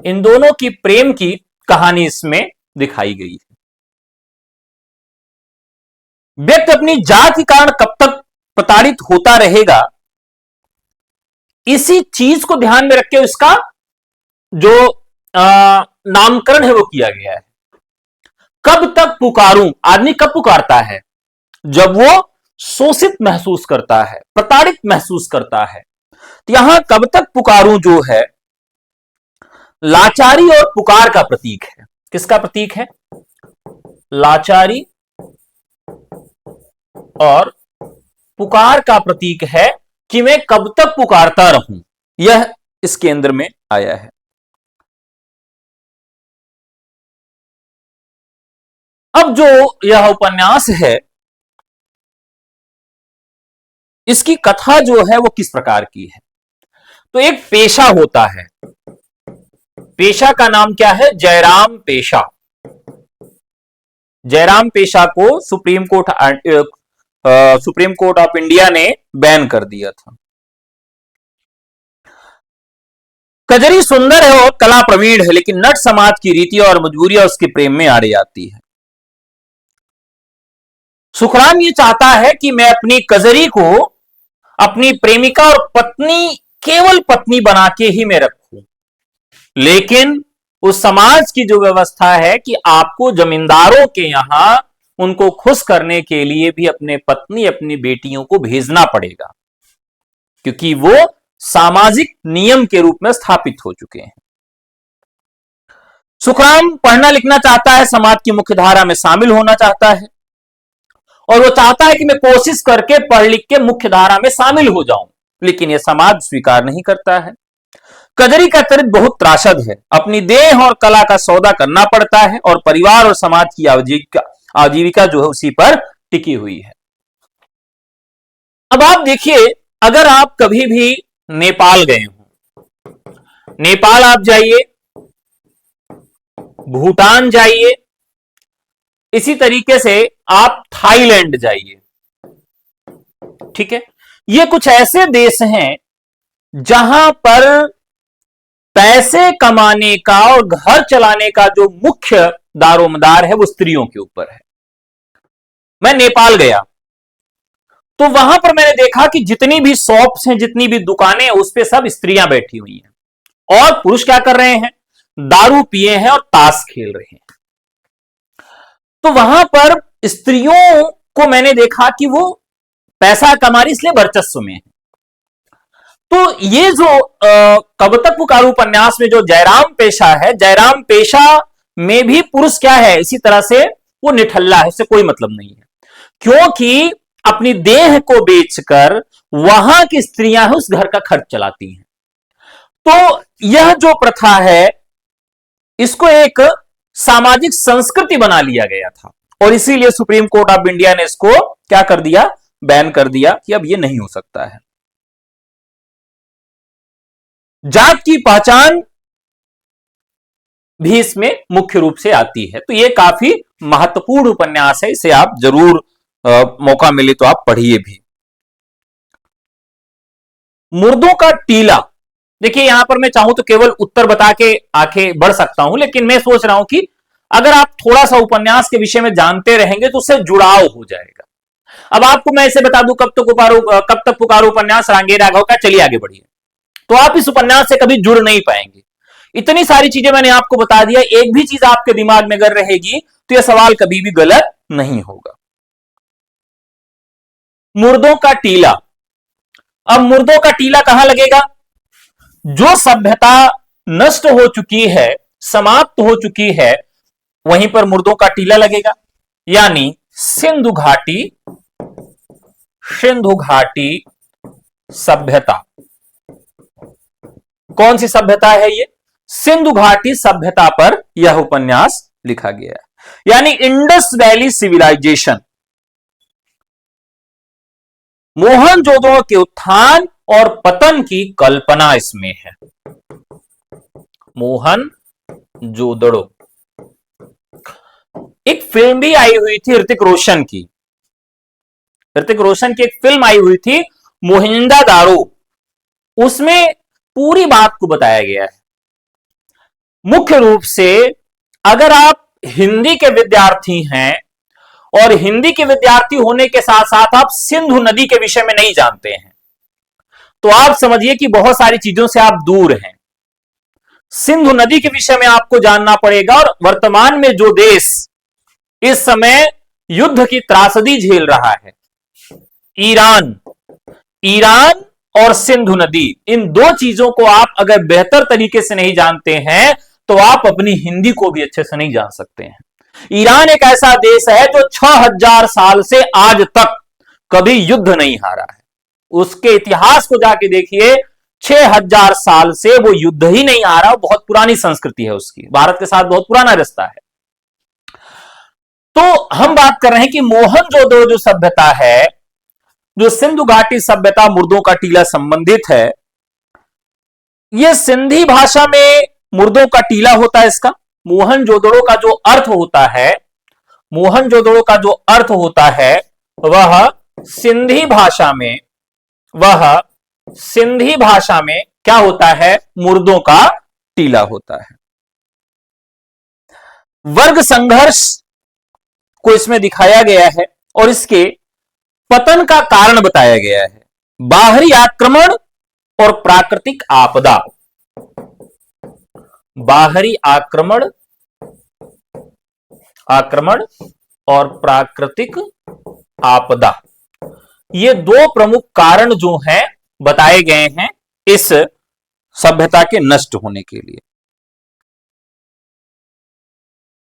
इन दोनों की प्रेम की कहानी इसमें दिखाई गई है। व्यक्ति अपनी जाति के कारण कब तक प्रताड़ित होता रहेगा, इसी चीज को ध्यान में रख के इसका जो नामकरण है वो किया गया है। कब तक पुकारूं, आदमी कब पुकारता है? जब वो शोषित महसूस करता है, प्रताड़ित महसूस करता है। तो यहां कब तक पुकारूं जो है, लाचारी और पुकार का प्रतीक है। किसका प्रतीक है? लाचारी और पुकार का प्रतीक है कि मैं कब तक पुकारता रहूं, यह इसके अंदर में आया है। अब जो यह उपन्यास है, इसकी कथा जो है वो किस प्रकार की है? तो एक पेशा होता है, पेशा का नाम क्या है? जयराम पेशा। जयराम पेशा को सुप्रीम कोर्ट ऑफ इंडिया ने बैन कर दिया था। कजरी सुंदर है और कला प्रवीण है, लेकिन नट समाज की रीतियां और मजबूरियां उसके प्रेम में आड़े आती है। सुखराम ये चाहता है कि मैं अपनी कजरी को अपनी प्रेमिका और पत्नी, केवल पत्नी बना के ही मैं रखूं, लेकिन उस समाज की जो व्यवस्था है कि आपको जमींदारों के यहां उनको खुश करने के लिए भी अपने पत्नी, अपनी बेटियों को भेजना पड़ेगा, क्योंकि वो सामाजिक नियम के रूप में स्थापित हो चुके हैं। सुखराम पढ़ना लिखना चाहता है, समाज की मुख्य धारा में शामिल होना चाहता है, और वो चाहता है कि मैं कोशिश करके पढ़ लिख के मुख्य धारा में शामिल हो जाऊं, लेकिन यह समाज स्वीकार नहीं करता है। कजरी का चरित्र बहुत त्रासद है, अपनी देह और कला का सौदा करना पड़ता है, और परिवार और समाज की आजीविका जो है उसी पर टिकी हुई है। अब आप देखिए, अगर आप कभी भी नेपाल गए हो, नेपाल आप जाइए, भूटान जाइए, इसी तरीके से आप थाईलैंड जाइए, ठीक है। ये कुछ ऐसे देश हैं जहां पर पैसे कमाने का और घर चलाने का जो मुख्य दारोमदार है वो स्त्रियों के ऊपर है। मैं नेपाल गया तो वहां पर मैंने देखा कि जितनी भी शॉप्स हैं, जितनी भी दुकानें हैं, उस पे सब स्त्रियां बैठी हुई हैं और पुरुष क्या कर रहे हैं, दारू पिए हैं और ताश खेल रहे हैं। तो वहां पर स्त्रियों को मैंने देखा कि वो पैसा कमा रही, इसलिए वर्चस्व में है। तो ये जो कब तक पुकारू उपन्यास में जो जयराम पेशा है, जयराम पेशा में भी पुरुष क्या है, इसी तरह से वो निठल्ला है, इससे कोई मतलब नहीं है, क्योंकि अपनी देह को बेचकर वहां की स्त्रियां उस घर का खर्च चलाती हैं। तो यह जो प्रथा है, इसको एक सामाजिक संस्कृति बना लिया गया था और इसीलिए सुप्रीम कोर्ट ऑफ इंडिया ने इसको क्या कर दिया, बैन कर दिया कि अब ये नहीं हो सकता है। जात की पहचान भी इसमें मुख्य रूप से आती है। तो ये काफी महत्वपूर्ण उपन्यास है, इसे आप जरूर मौका मिले तो आप पढ़िए भी। मुर्दों का टीला, देखिए यहां पर मैं चाहूं तो केवल उत्तर बता के आगे बढ़ सकता हूं, लेकिन मैं सोच रहा हूं कि अगर आप थोड़ा सा उपन्यास के विषय में जानते रहेंगे तो उससे जुड़ाव हो जाएगा। अब आपको मैं इसे बता दूं, कब तक पुकारो उपन्यास रांगे राघव का, चलिए आगे बढ़िए, तो आप इस उपन्यास से कभी जुड़ नहीं पाएंगे। इतनी सारी चीजें मैंने आपको बता दिया, एक भी चीज आपके दिमाग में अगर रहेगी तो यह सवाल कभी भी गलत नहीं होगा। मुर्दों का टीला, अब मुर्दों का टीला कहां लगेगा, जो सभ्यता नष्ट हो चुकी है, समाप्त हो चुकी है, वहीं पर मुर्दों का टीला लगेगा। यानी सिंधु घाटी, सिंधु घाटी सभ्यता, कौन सी सभ्यता है ये, सिंधु घाटी सभ्यता पर यह उपन्यास लिखा गया है। यानी इंडस वैली सिविलाइजेशन, मोहनजोदड़ो के उत्थान और पतन की कल्पना इसमें है। मोहनजोदड़ो, एक फिल्म भी आई हुई थी ऋतिक रोशन की, ऋतिक रोशन की एक फिल्म आई हुई थी मोहिंदादारो, उसमें पूरी बात को बताया गया है। मुख्य रूप से अगर आप हिंदी के विद्यार्थी हैं और हिंदी के विद्यार्थी होने के साथ साथ आप सिंधु नदी के विषय में नहीं जानते हैं, तो आप समझिए कि बहुत सारी चीजों से आप दूर हैं। सिंधु नदी के विषय में आपको जानना पड़ेगा और वर्तमान में जो देश इस समय युद्ध की त्रासदी झेल रहा है, ईरान, ईरान और सिंधु नदी, इन दो चीजों को आप अगर बेहतर तरीके से नहीं जानते हैं तो आप अपनी हिंदी को भी अच्छे से नहीं जान सकते हैं। ईरान एक ऐसा देश है जो 6000 साल से आज तक कभी युद्ध नहीं हारा है। उसके इतिहास को जाके देखिए, 6000 साल से वो युद्ध ही नहीं हारा, बहुत पुरानी संस्कृति है उसकी, भारत के साथ बहुत पुराना रिश्ता है। तो हम बात कर रहे हैं कि मोहनजोदड़ो जो सभ्यता है, जो सिंधु घाटी सभ्यता मुर्दों का टीला संबंधित है, यह सिंधी भाषा में मुर्दों का टीला होता है। इसका मोहनजोदड़ो का जो अर्थ होता है, मोहनजोदड़ो का जो अर्थ होता है वह सिंधी भाषा में, वह सिंधी भाषा में क्या होता है, मुर्दों का टीला होता है। वर्ग संघर्ष को इसमें दिखाया गया है और इसके पतन का कारण बताया गया है। बाहरी आक्रमण और प्राकृतिक आपदा, बाहरी आक्रमण और प्राकृतिक आपदा, ये दो प्रमुख कारण जो हैं बताए गए हैं इस सभ्यता के नष्ट होने के लिए।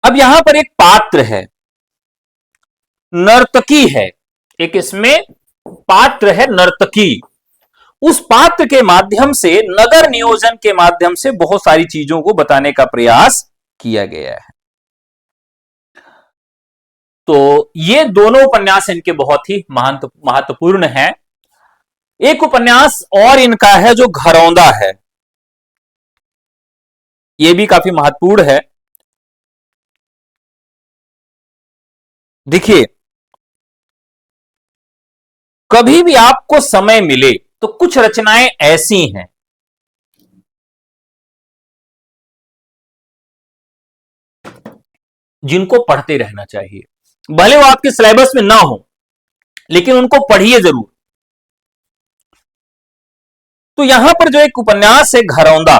अब यहां पर एक पात्र है, नर्तकी है, एक इसमें पात्र है नर्तकी। उस पात्र के माध्यम से, नगर नियोजन के माध्यम से बहुत सारी चीजों को बताने का प्रयास किया गया है। तो ये दोनों उपन्यास इनके बहुत ही महत्वपूर्ण हैं। एक उपन्यास और इनका है जो घरौंदा है, यह भी काफी महत्वपूर्ण है। देखिए, कभी भी आपको समय मिले तो कुछ रचनाएं ऐसी हैं जिनको पढ़ते रहना चाहिए, भले वो आपके सिलेबस में ना हो, लेकिन उनको पढ़िए जरूर। तो यहां पर जो एक उपन्यास है घरौंदा,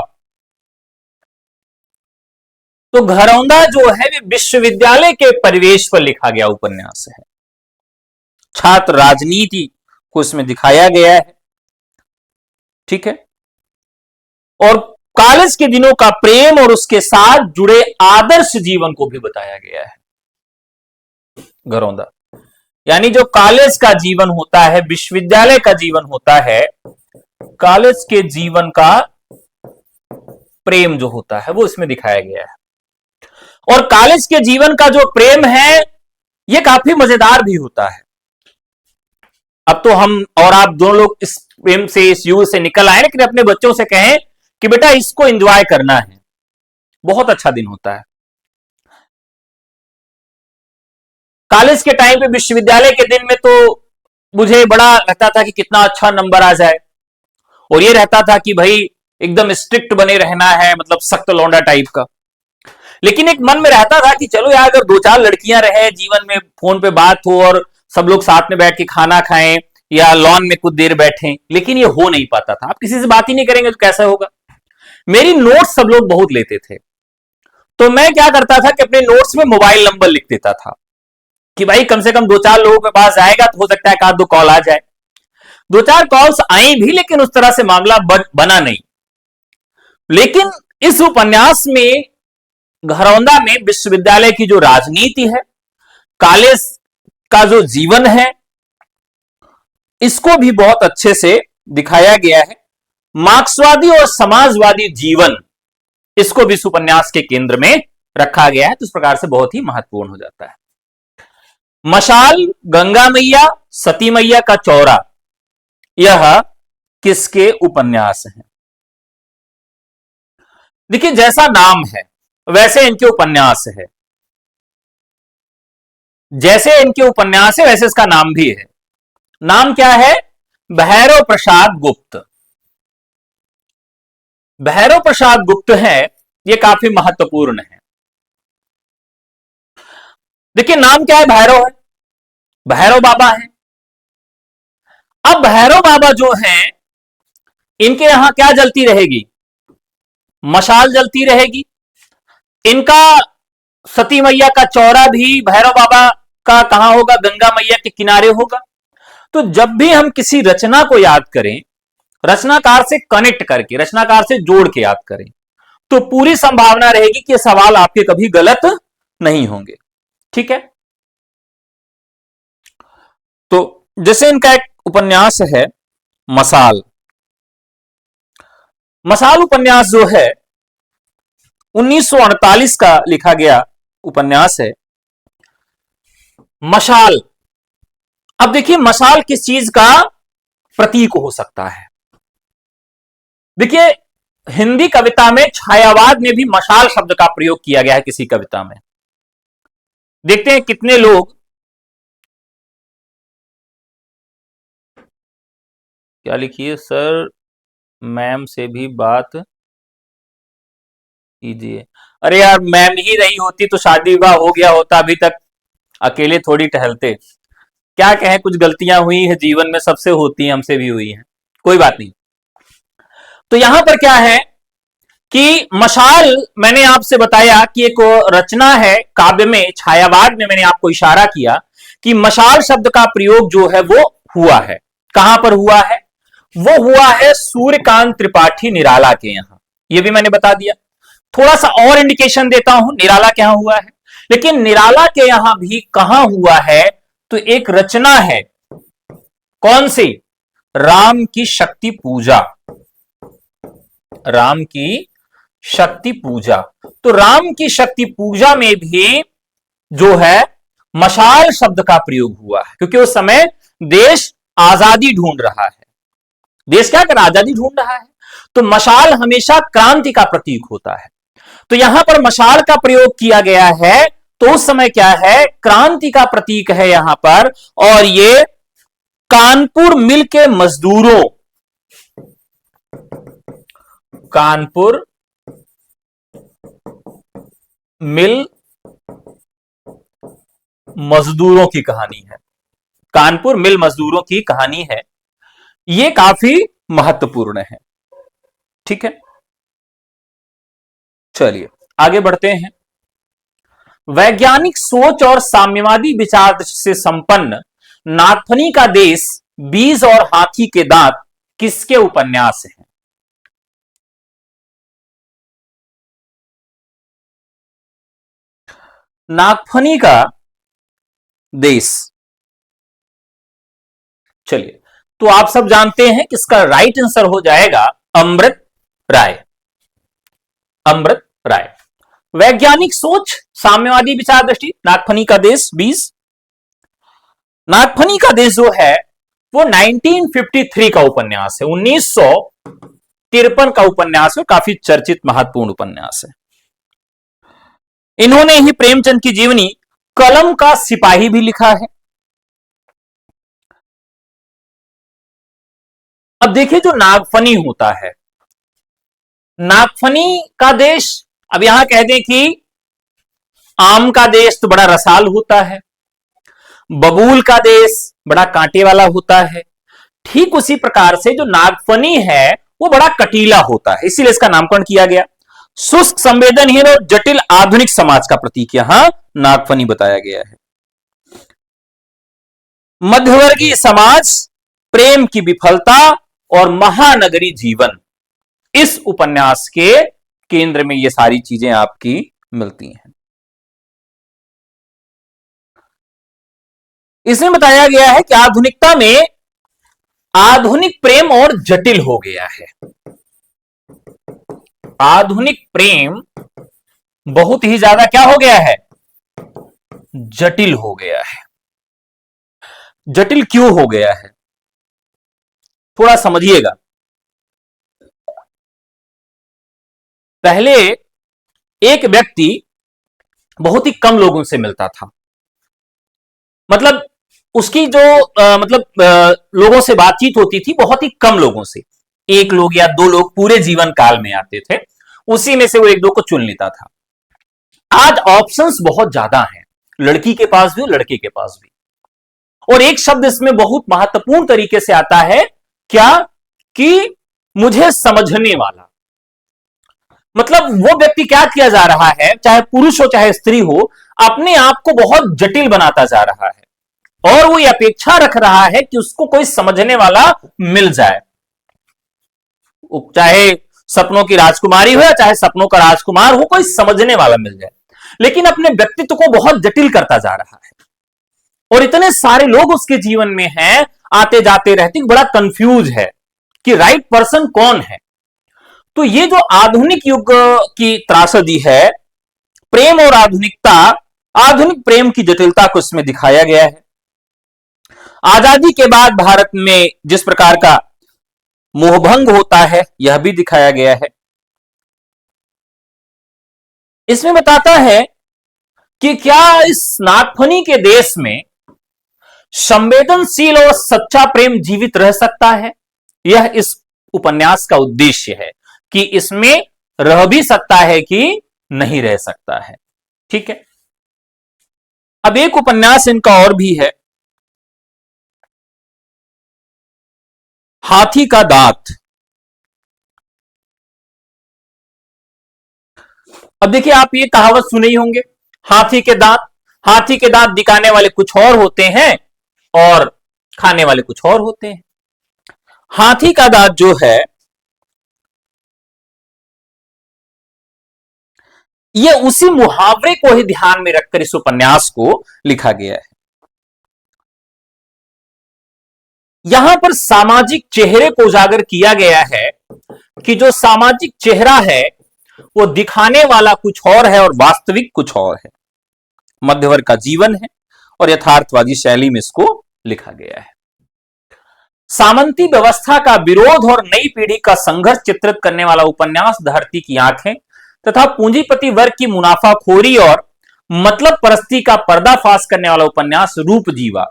तो घरौंदा जो है वे विश्वविद्यालय के परिवेश पर लिखा गया उपन्यास है। छात्र राजनीति को इसमें दिखाया गया है, ठीक है, और कॉलेज के दिनों का प्रेम और उसके साथ जुड़े आदर्श जीवन को भी बताया गया है। घरौंदा यानी जो कॉलेज का जीवन होता है, विश्वविद्यालय का जीवन होता है, कॉलेज के जीवन का प्रेम जो होता है वो इसमें दिखाया गया है। और कॉलेज के जीवन का जो प्रेम है ये काफी मजेदार भी होता है। अब तो हम और आप दोनों लोग इस प्रेम से, इस युग से निकल आए, लेकिन अपने बच्चों से कहें कि बेटा इसको एंजॉय करना है, बहुत अच्छा दिन होता है। कॉलेज के टाइम पे, विश्वविद्यालय के दिन में तो मुझे बड़ा लगता था कि कितना अच्छा नंबर आ जाए, और ये रहता था कि भाई एकदम स्ट्रिक्ट बने रहना है, मतलब सख्त लौंडा टाइप का। लेकिन एक मन में रहता था कि चलो यार अगर 2-4 लड़कियां रहे जीवन में, फोन पे बात हो और सब लोग साथ में बैठ के खाना खाएं या लॉन में कुछ देर बैठें, लेकिन ये हो नहीं पाता था। आप किसी से बात ही नहीं करेंगे तो कैसा होगा। मेरी नोट्स सब लोग बहुत लेते थे, तो मैं क्या करता था कि अपने नोट्स में मोबाइल नंबर लिख देता था कि भाई कम से कम 2-4 लोगों के पास जाएगा तो हो सकता है एक आध दो कॉल आ जाए। 2-4 कॉल्स आई भी, लेकिन उस तरह से मामला बना नहीं। लेकिन इस उपन्यास में, घरौंदा में, विश्वविद्यालय की जो राजनीति है, कॉलेज का जो जीवन है, इसको भी बहुत अच्छे से दिखाया गया है। मार्क्सवादी और समाजवादी जीवन, इसको भी इस उपन्यास के केंद्र में रखा गया है, तो इस प्रकार से बहुत ही महत्वपूर्ण हो जाता है। मशाल, गंगा मैया, सती मैया का चौरा, यह किसके उपन्यास हैं? देखिए, जैसा नाम है वैसे इनके उपन्यास है, जैसे इनके उपन्यास है वैसे इसका नाम भी है। नाम क्या है? भैरव प्रसाद गुप्त। भैरव प्रसाद गुप्त है, ये काफी महत्वपूर्ण है। देखिए, नाम क्या है? भैरव है, भैरव बाबा है। अब भैरव बाबा जो हैं, इनके यहां क्या जलती रहेगी? मशाल जलती रहेगी। इनका सती मैया का चौरा भी भैरव बाबा का कहां होगा? गंगा मैया के किनारे होगा। तो जब भी हम किसी रचना को याद करें, रचनाकार से कनेक्ट करके, रचनाकार से जोड़ के याद करें, तो पूरी संभावना रहेगी कि सवाल आपके कभी गलत नहीं होंगे, ठीक है। तो जैसे इनका एक उपन्यास है मसाल। मसाल उपन्यास जो है 1948 का लिखा गया उपन्यास है। मशाल, अब देखिए मशाल किस चीज का प्रतीक हो सकता है? देखिए, हिंदी कविता में छायावाद में भी मशाल शब्द का प्रयोग किया गया है किसी कविता में। देखते हैं कितने लोग, क्या लिखिए सर, मैम से भी बात कीजिए। अरे यार, मैम ही रही होती तो शादी विवाह हो गया होता अभी तक, अकेले थोड़ी टहलते। क्या कहें, कुछ गलतियां हुई है जीवन में, सबसे होती हैं, हमसे भी हुई हैं, कोई बात नहीं। तो यहां पर क्या है कि मशाल, मैंने आपसे बताया कि एक रचना है काव्य में, छायावाद में मैंने आपको इशारा किया कि मशाल शब्द का प्रयोग जो है वो हुआ है। कहां पर हुआ है? वो हुआ है सूर्यकांत त्रिपाठी निराला के यहां, ये भी मैंने बता दिया। थोड़ा सा और इंडिकेशन देता हूं, निराला के यहां हुआ है, लेकिन निराला के यहां भी कहां हुआ है? तो एक रचना है, कौन सी? राम की शक्ति पूजा। राम की शक्ति पूजा। तो राम की शक्ति पूजा में भी जो है मशाल शब्द का प्रयोग हुआ है, क्योंकि उस समय देश आजादी ढूंढ रहा है। देश क्या कर रहा है? आजादी ढूंढ रहा है। तो मशाल हमेशा क्रांति का प्रतीक होता है। तो यहां पर मशाल का प्रयोग किया गया है तो उस समय क्या है, क्रांति का प्रतीक है यहां पर। और ये कानपुर मिल के मजदूरों, कानपुर मिल मजदूरों की कहानी है, कानपुर मिल मजदूरों की कहानी है। ये काफी महत्वपूर्ण है। ठीक है, चलिए आगे बढ़ते हैं। वैज्ञानिक सोच और साम्यवादी विचार से संपन्न नागफनी का देश, बीज और हाथी के दांत किसके उपन्यास हैं? नागफनी का देश, चलिए तो आप सब जानते हैं कि इसका राइट आंसर हो जाएगा अमृत राय, अमृत राय। वैज्ञानिक सोच, साम्यवादी विचार दृष्टि, नागफनी का देश, बीज। नागफनी का देश जो है वो 1953 का उपन्यास है, 1953 का उपन्यास है, काफी चर्चित महत्वपूर्ण उपन्यास है। इन्होंने ही प्रेमचंद की जीवनी कलम का सिपाही भी लिखा है। अब देखिए जो नागफनी होता है, नागफनी का देश, अब यहां कह दें कि आम का देश तो बड़ा रसाल होता है, बबूल का देश बड़ा कांटे वाला होता है, ठीक उसी प्रकार से जो नागफनी है वो बड़ा कटीला होता है, इसीलिए इसका नामकरण किया गया। शुष्क, संवेदनहीन और जटिल आधुनिक समाज का प्रतीक यहां नागफनी बताया गया है। मध्यवर्गीय समाज, प्रेम की विफलता और महानगरी जीवन, इस उपन्यास के केंद्र में ये सारी चीजें आपकी मिलती हैं। इसमें बताया गया है कि आधुनिकता में आधुनिक प्रेम और जटिल हो गया है, आधुनिक प्रेम बहुत ही ज्यादा क्या हो गया है, जटिल हो गया है। जटिल क्यों हो गया है, थोड़ा समझिएगा। पहले एक व्यक्ति बहुत ही कम लोगों से मिलता था, मतलब उसकी जो लोगों से बातचीत होती थी बहुत ही कम लोगों से, एक लोग या दो लोग पूरे जीवन काल में आते थे, उसी में से वो एक दो को चुन लेता था। आज ऑप्शंस बहुत ज्यादा हैं, लड़की के पास भी और लड़के के पास भी। और एक शब्द इसमें बहुत महत्वपूर्ण तरीके से आता है, क्या कि मुझे समझने वाला। मतलब वो व्यक्ति क्या किया जा रहा है, चाहे पुरुष हो चाहे स्त्री हो, अपने आप को बहुत जटिल बनाता जा रहा है और वो ये अपेक्षा रख रहा है कि उसको कोई समझने वाला मिल जाए, चाहे सपनों की राजकुमारी हो या चाहे सपनों का राजकुमार हो, कोई समझने वाला मिल जाए। लेकिन अपने व्यक्तित्व को बहुत जटिल करता जा रहा है और इतने सारे लोग उसके जीवन में हैं, आते जाते रहते, बड़ा कंफ्यूज है कि राइट पर्सन कौन है। तो ये जो आधुनिक युग की त्रासदी है, प्रेम और आधुनिकता, आधुनिक प्रेम की जटिलता को इसमें दिखाया गया है। आजादी के बाद भारत में जिस प्रकार का मोहभंग होता है यह भी दिखाया गया है। इसमें बताता है कि क्या इस नागफनी के देश में संवेदनशील और सच्चा प्रेम जीवित रह सकता है। यह इस उपन्यास का उद्देश्य है कि इसमें रह भी सकता है कि नहीं रह सकता है। ठीक है, अब एक उपन्यास इनका और भी है, हाथी का दांत। अब देखिए आप ये कहावत सुने ही होंगे, हाथी के दांत। हाथी के दांत दिखाने वाले कुछ और होते हैं और खाने वाले कुछ और होते हैं। हाथी का दांत जो है ये उसी मुहावरे को ही ध्यान में रखकर इस उपन्यास को लिखा गया है। यहां पर सामाजिक चेहरे को उजागर किया गया है कि जो सामाजिक चेहरा है वो दिखाने वाला कुछ और है और वास्तविक कुछ और है। मध्यवर्ग का जीवन है और यथार्थवादी शैली में इसको लिखा गया है। सामंती व्यवस्था का विरोध और नई पीढ़ी का संघर्ष चित्रित करने वाला उपन्यास धरती की आंखें तथा पूंजीपति वर्ग की मुनाफाखोरी और मतलब परस्ती का पर्दाफाश करने वाला उपन्यास रूप जीवा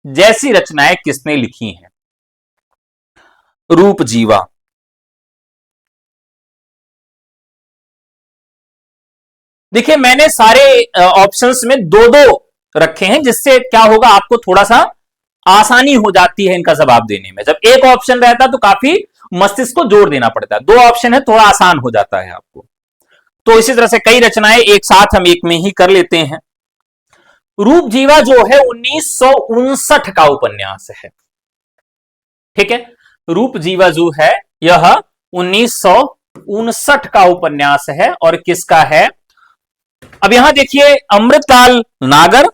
जैसी रचनाएं किसने लिखी हैं? रूप जीवा। देखिए मैंने सारे ऑप्शंस में दो दो रखे हैं, जिससे क्या होगा आपको थोड़ा सा आसानी हो जाती है इनका जवाब देने में। जब एक ऑप्शन रहता है तो काफी मस्तिष्क को जोर देना पड़ता है, दो ऑप्शन है थोड़ा आसान हो जाता है आपको। तो इसी तरह से कई रचनाएं एक साथ हम एक में ही कर लेते हैं। रूप जीवा जो है 1959 का उपन्यास है। ठीक है, रूप जीवा जो है यह 1959 का उपन्यास है। और किसका है? अब यहां देखिए अमृतलाल नागर,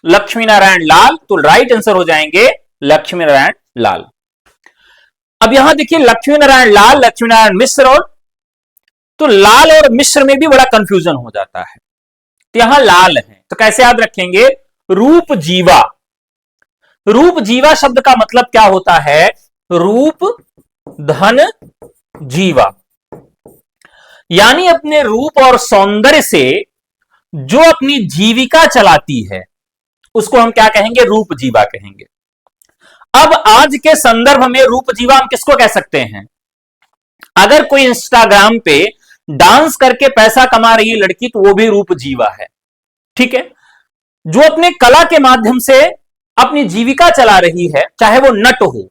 लक्ष्मी नारायण लाल, तो राइट आंसर हो जाएंगे लक्ष्मी नारायण लाल। अब यहां देखिए लक्ष्मी नारायण लाल, लक्ष्मी नारायण मिश्र, और तो लाल और मिश्र में भी बड़ा कंफ्यूजन हो जाता है, तो यहां लाल है, तो कैसे याद रखेंगे? रूप जीवा। रूप जीवा शब्द का मतलब क्या होता है? रूप धन जीवा, यानी अपने रूप और सौंदर्य से जो अपनी जीविका चलाती है उसको हम क्या कहेंगे? रूप जीवा कहेंगे। अब आज के संदर्भ में रूप जीवा हम किसको कह सकते हैं? अगर कोई इंस्टाग्राम पे डांस करके पैसा कमा रही है लड़की, तो वो भी रूप जीवा है। ठीक है, जो अपने कला के माध्यम से अपनी जीविका चला रही है, चाहे वो नट हो,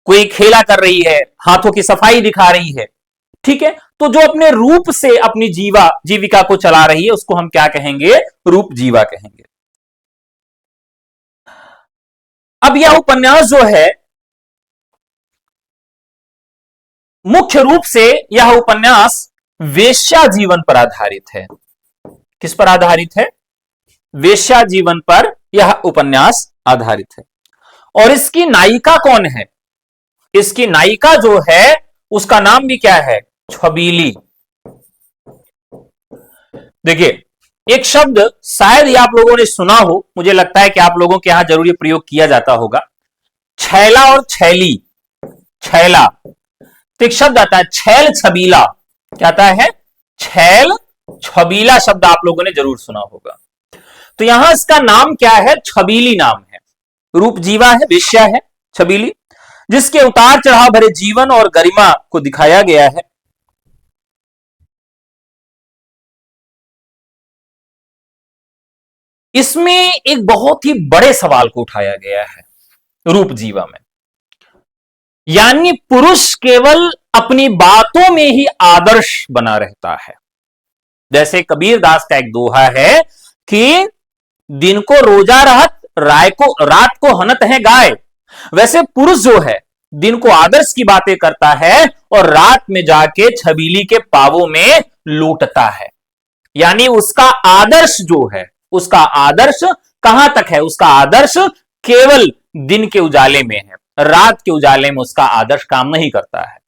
कोई खेला कर रही है, हाथों की सफाई दिखा रही है, ठीक है, तो जो अपने रूप से अपनी जीविका को चला रही है उसको हम क्या कहेंगे? रूप जीवा कहेंगे। अब यह उपन्यास जो है मुख्य रूप से यह उपन्यास वेश्या जीवन पर आधारित है। किस पर आधारित है? वेश्या जीवन पर यह उपन्यास आधारित है। और इसकी नायिका कौन है? इसकी नायिका जो है उसका नाम भी क्या है? छबीली। देखिए एक शब्द शायद ही आप लोगों ने सुना हो, मुझे लगता है कि आप लोगों के यहां जरूर प्रयोग किया जाता होगा, छैला और छैली। छैला, तो एक शब्द आता है छैल छबीला। क्या आता है? छैल छबीला शब्द आप लोगों ने जरूर सुना होगा। तो यहां इसका नाम क्या है? छबीली नाम है। रूप जीवा है, वेश्या है, छबीली, जिसके उतार चढ़ाव भरे जीवन और गरिमा को दिखाया गया है। इसमें एक बहुत ही बड़े सवाल को उठाया गया है रूप जीवा में, यानी पुरुष केवल अपनी बातों में ही आदर्श बना रहता है। जैसे कबीर दास का एक दोहा है कि दिन को रोजा रहत, रात को हनत है गाय। वैसे पुरुष जो है दिन को आदर्श की बातें करता है और रात में जाके छबीली के पावों में लूटता है। यानी उसका आदर्श जो है, उसका आदर्श कहां तक है? उसका आदर्श केवल दिन के उजाले में है, रात के उजाले में उसका आदर्श काम नहीं करता है।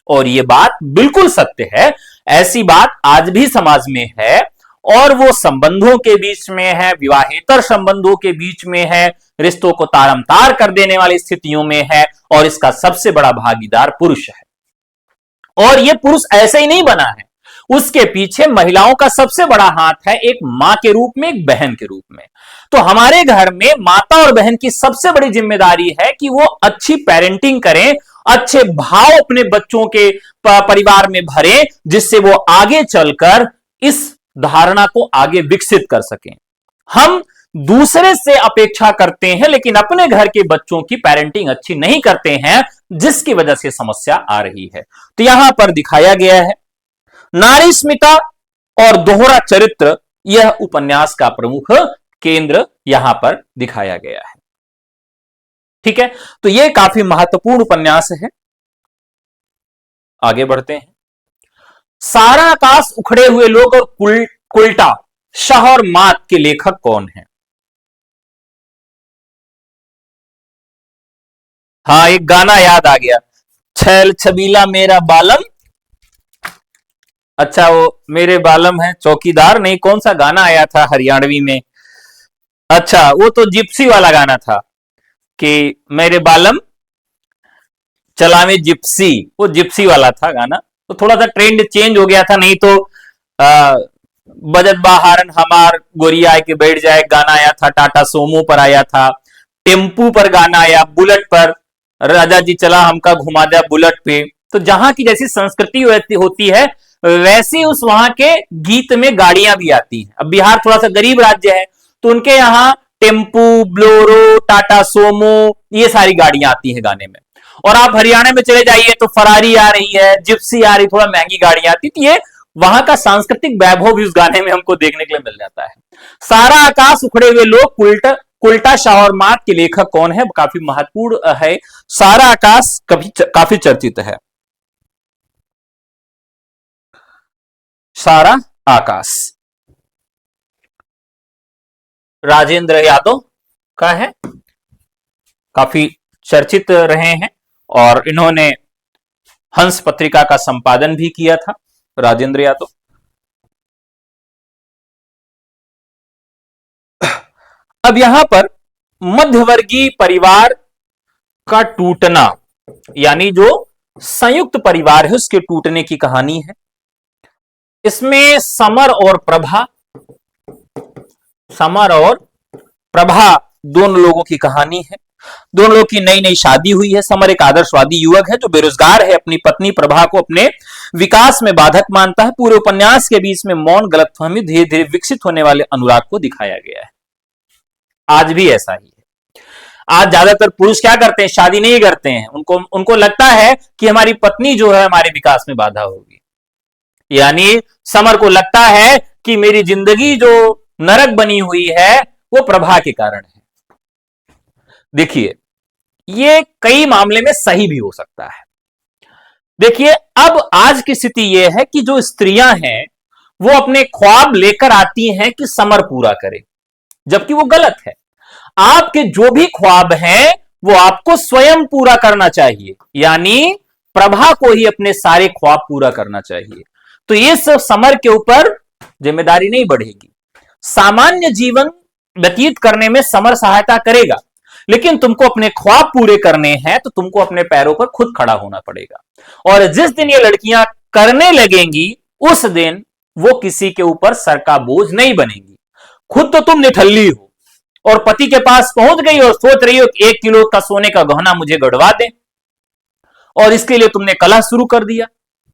और यह बात बिल्कुल सत्य है, ऐसी बात आज भी समाज में है, और वो संबंधों के बीच में है, विवाहेतर संबंधों के बीच में है, रिश्तों को तारमतार कर देने वाली स्थितियों में है, और इसका सबसे बड़ा भागीदार पुरुष है। और ये पुरुष ऐसे ही नहीं बना है, उसके पीछे महिलाओं का सबसे बड़ा हाथ है, एक मां के रूप में, एक बहन के रूप में। तो हमारे घर में माता और बहन की सबसे बड़ी जिम्मेदारी है कि वो अच्छी पेरेंटिंग करें, अच्छे भाव अपने बच्चों के परिवार में भरें, जिससे वो आगे चलकर इस धारणा को आगे विकसित कर सकें। हम दूसरे से अपेक्षा करते हैं लेकिन अपने घर के बच्चों की पेरेंटिंग अच्छी नहीं करते हैं, जिसकी वजह से समस्या आ रही है। तो यहां पर दिखाया गया है नारी स्मिता और दोहरा चरित्र, यह उपन्यास का प्रमुख केंद्र यहां पर दिखाया गया है। ठीक है, तो यह काफी महत्वपूर्ण उपन्यास है। आगे बढ़ते हैं। सारा आकाश, उखड़े हुए लोग और कुल्टा, शाह और मात के लेखक कौन हैं? हाँ, एक गाना याद आ गया, छैल छबीला मेरा बालम। अच्छा, वो मेरे बालम है चौकीदार, नहीं, कौन सा गाना आया था हरियाणवी में? अच्छा, वो तो जिप्सी वाला गाना था कि मेरे बालम चलावे जिप्सी, वो जिप्सी वाला था गाना। तो थोड़ा सा ट्रेंड चेंज हो गया था, नहीं तो बजट बहारन हमार गोरिया के बैठ जाए गाना आया था, टाटा सोमो पर आया था, टेम्पू पर गाना आया, बुलेट पर राजा जी चला हमका घुमा दिया बुलेट पे। तो जहां की जैसी संस्कृति होती है वैसी उस वहां के गीत में गाड़ियां भी आती हैं। अब बिहार थोड़ा सा गरीब राज्य है तो उनके यहाँ टेम्पू, ब्लोरो, टाटा सोमो, ये सारी गाड़ियां आती हैं गाने में। और आप हरियाणा में चले जाइए तो फरारी आ रही है, जिप्सी आ रही, थोड़ा महंगी गाड़ियां आती। तो ये वहां का सांस्कृतिक वैभव भी उस गाने में हमको देखने के लिए मिल जाता है। सारा आकाश उखड़े हुए लोग, कुल्टा शाह और मात के लेखक कौन है? काफी महत्वपूर्ण है। सारा आकाश काफी चर्चित है। सारा आकाश राजेंद्र यादव का है, काफी चर्चित रहे हैं और इन्होंने हंस पत्रिका का संपादन भी किया था, राजेंद्र यादव। अब यहां पर मध्यवर्गीय परिवार का टूटना, यानी जो संयुक्त परिवार है उसके टूटने की कहानी है। इसमें समर और प्रभा दोनों लोगों की कहानी है। दोनों लोगों की नई नई शादी हुई है। समर एक आदर्शवादी युवक है जो बेरोजगार है, अपनी पत्नी प्रभा को अपने विकास में बाधक मानता है। पूरे उपन्यास के बीच में मौन, गलतफहमी, धीरे धीरे विकसित होने वाले अनुराग को दिखाया गया है। आज भी ऐसा ही है। आज ज्यादातर पुरुष क्या करते हैं? शादी नहीं करते हैं। उनको लगता है कि हमारी पत्नी जो है हमारे विकास में बाधा होगी। यानी समर को लगता है कि मेरी जिंदगी जो नरक बनी हुई है वो प्रभा के कारण है। देखिए, ये कई मामले में सही भी हो सकता है। देखिए, अब आज की स्थिति यह है कि जो स्त्रियां हैं वो अपने ख्वाब लेकर आती हैं कि समर पूरा करे, जबकि वो गलत है। आपके जो भी ख्वाब हैं वो आपको स्वयं पूरा करना चाहिए, यानी प्रभा को ही अपने सारे ख्वाब पूरा करना चाहिए। तो ये सब समर के ऊपर जिम्मेदारी नहीं बढ़ेगी। सामान्य जीवन व्यतीत करने में समर सहायता करेगा, लेकिन तुमको अपने ख्वाब पूरे करने हैं तो तुमको अपने पैरों पर खुद खड़ा होना पड़ेगा। और जिस दिन ये लड़कियां करने लगेंगी उस दिन वो किसी के ऊपर सर का बोझ नहीं बनेगी। खुद तो तुम निठल्ली हो और पति के पास पहुंच गई और सोच रही हो कि 1 किलो का सोने का गहना मुझे गढ़वा दे, और इसके लिए तुमने कलह शुरू कर दिया।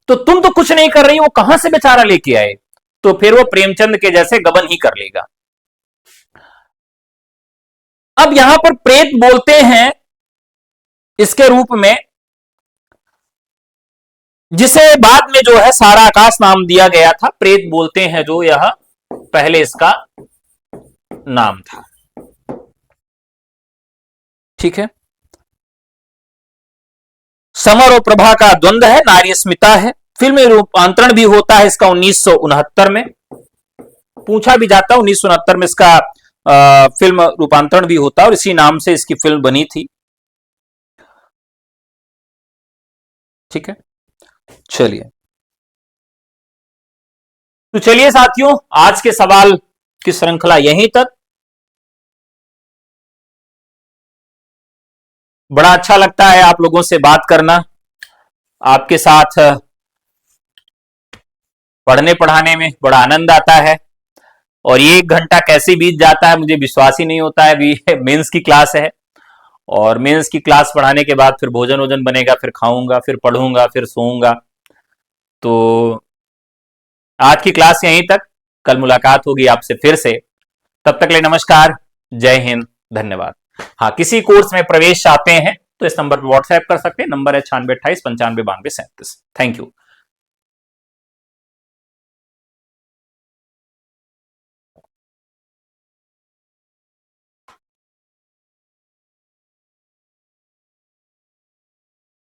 तो तुम तो कुछ नहीं कर रही, वो कहां से बेचारा लेके आए? तो फिर वो प्रेमचंद के जैसे गबन ही कर लेगा। अब यहां पर प्रेत बोलते हैं इसके रूप में, जिसे बाद में जो है सारा आकाश नाम दिया गया था। प्रेत बोलते हैं जो, यह पहले इसका नाम था। ठीक है। समर और प्रभा का द्वंद्व है, नारी अस्मिता है। फिल्म रूपांतरण भी होता है इसका 1969 में, पूछा भी जाता है 1969 में इसका फिल्म रूपांतरण भी होता है और इसी नाम से इसकी फिल्म बनी थी। ठीक है, चलिए। तो चलिए साथियों, आज के सवाल की श्रृंखला यहीं तक। बड़ा अच्छा लगता है आप लोगों से बात करना, आपके साथ पढ़ने पढ़ाने में बड़ा आनंद आता है। और ये 1 घंटा कैसे बीत जाता है मुझे विश्वास ही नहीं होता है। अभी मेंस की क्लास है और मेंस की क्लास पढ़ाने के बाद फिर भोजन वोजन बनेगा, फिर खाऊंगा, फिर पढ़ूंगा, फिर सोऊंगा। तो आज की क्लास यहीं तक, कल मुलाकात होगी आपसे फिर से। तब तक के लिए नमस्कार, जय हिंद, धन्यवाद। हाँ, किसी कोर्स में प्रवेश चाहते हैं तो इस नंबर पर व्हाट्सएप कर सकते हैं। नंबर है 9628 95 92 37। Thank you.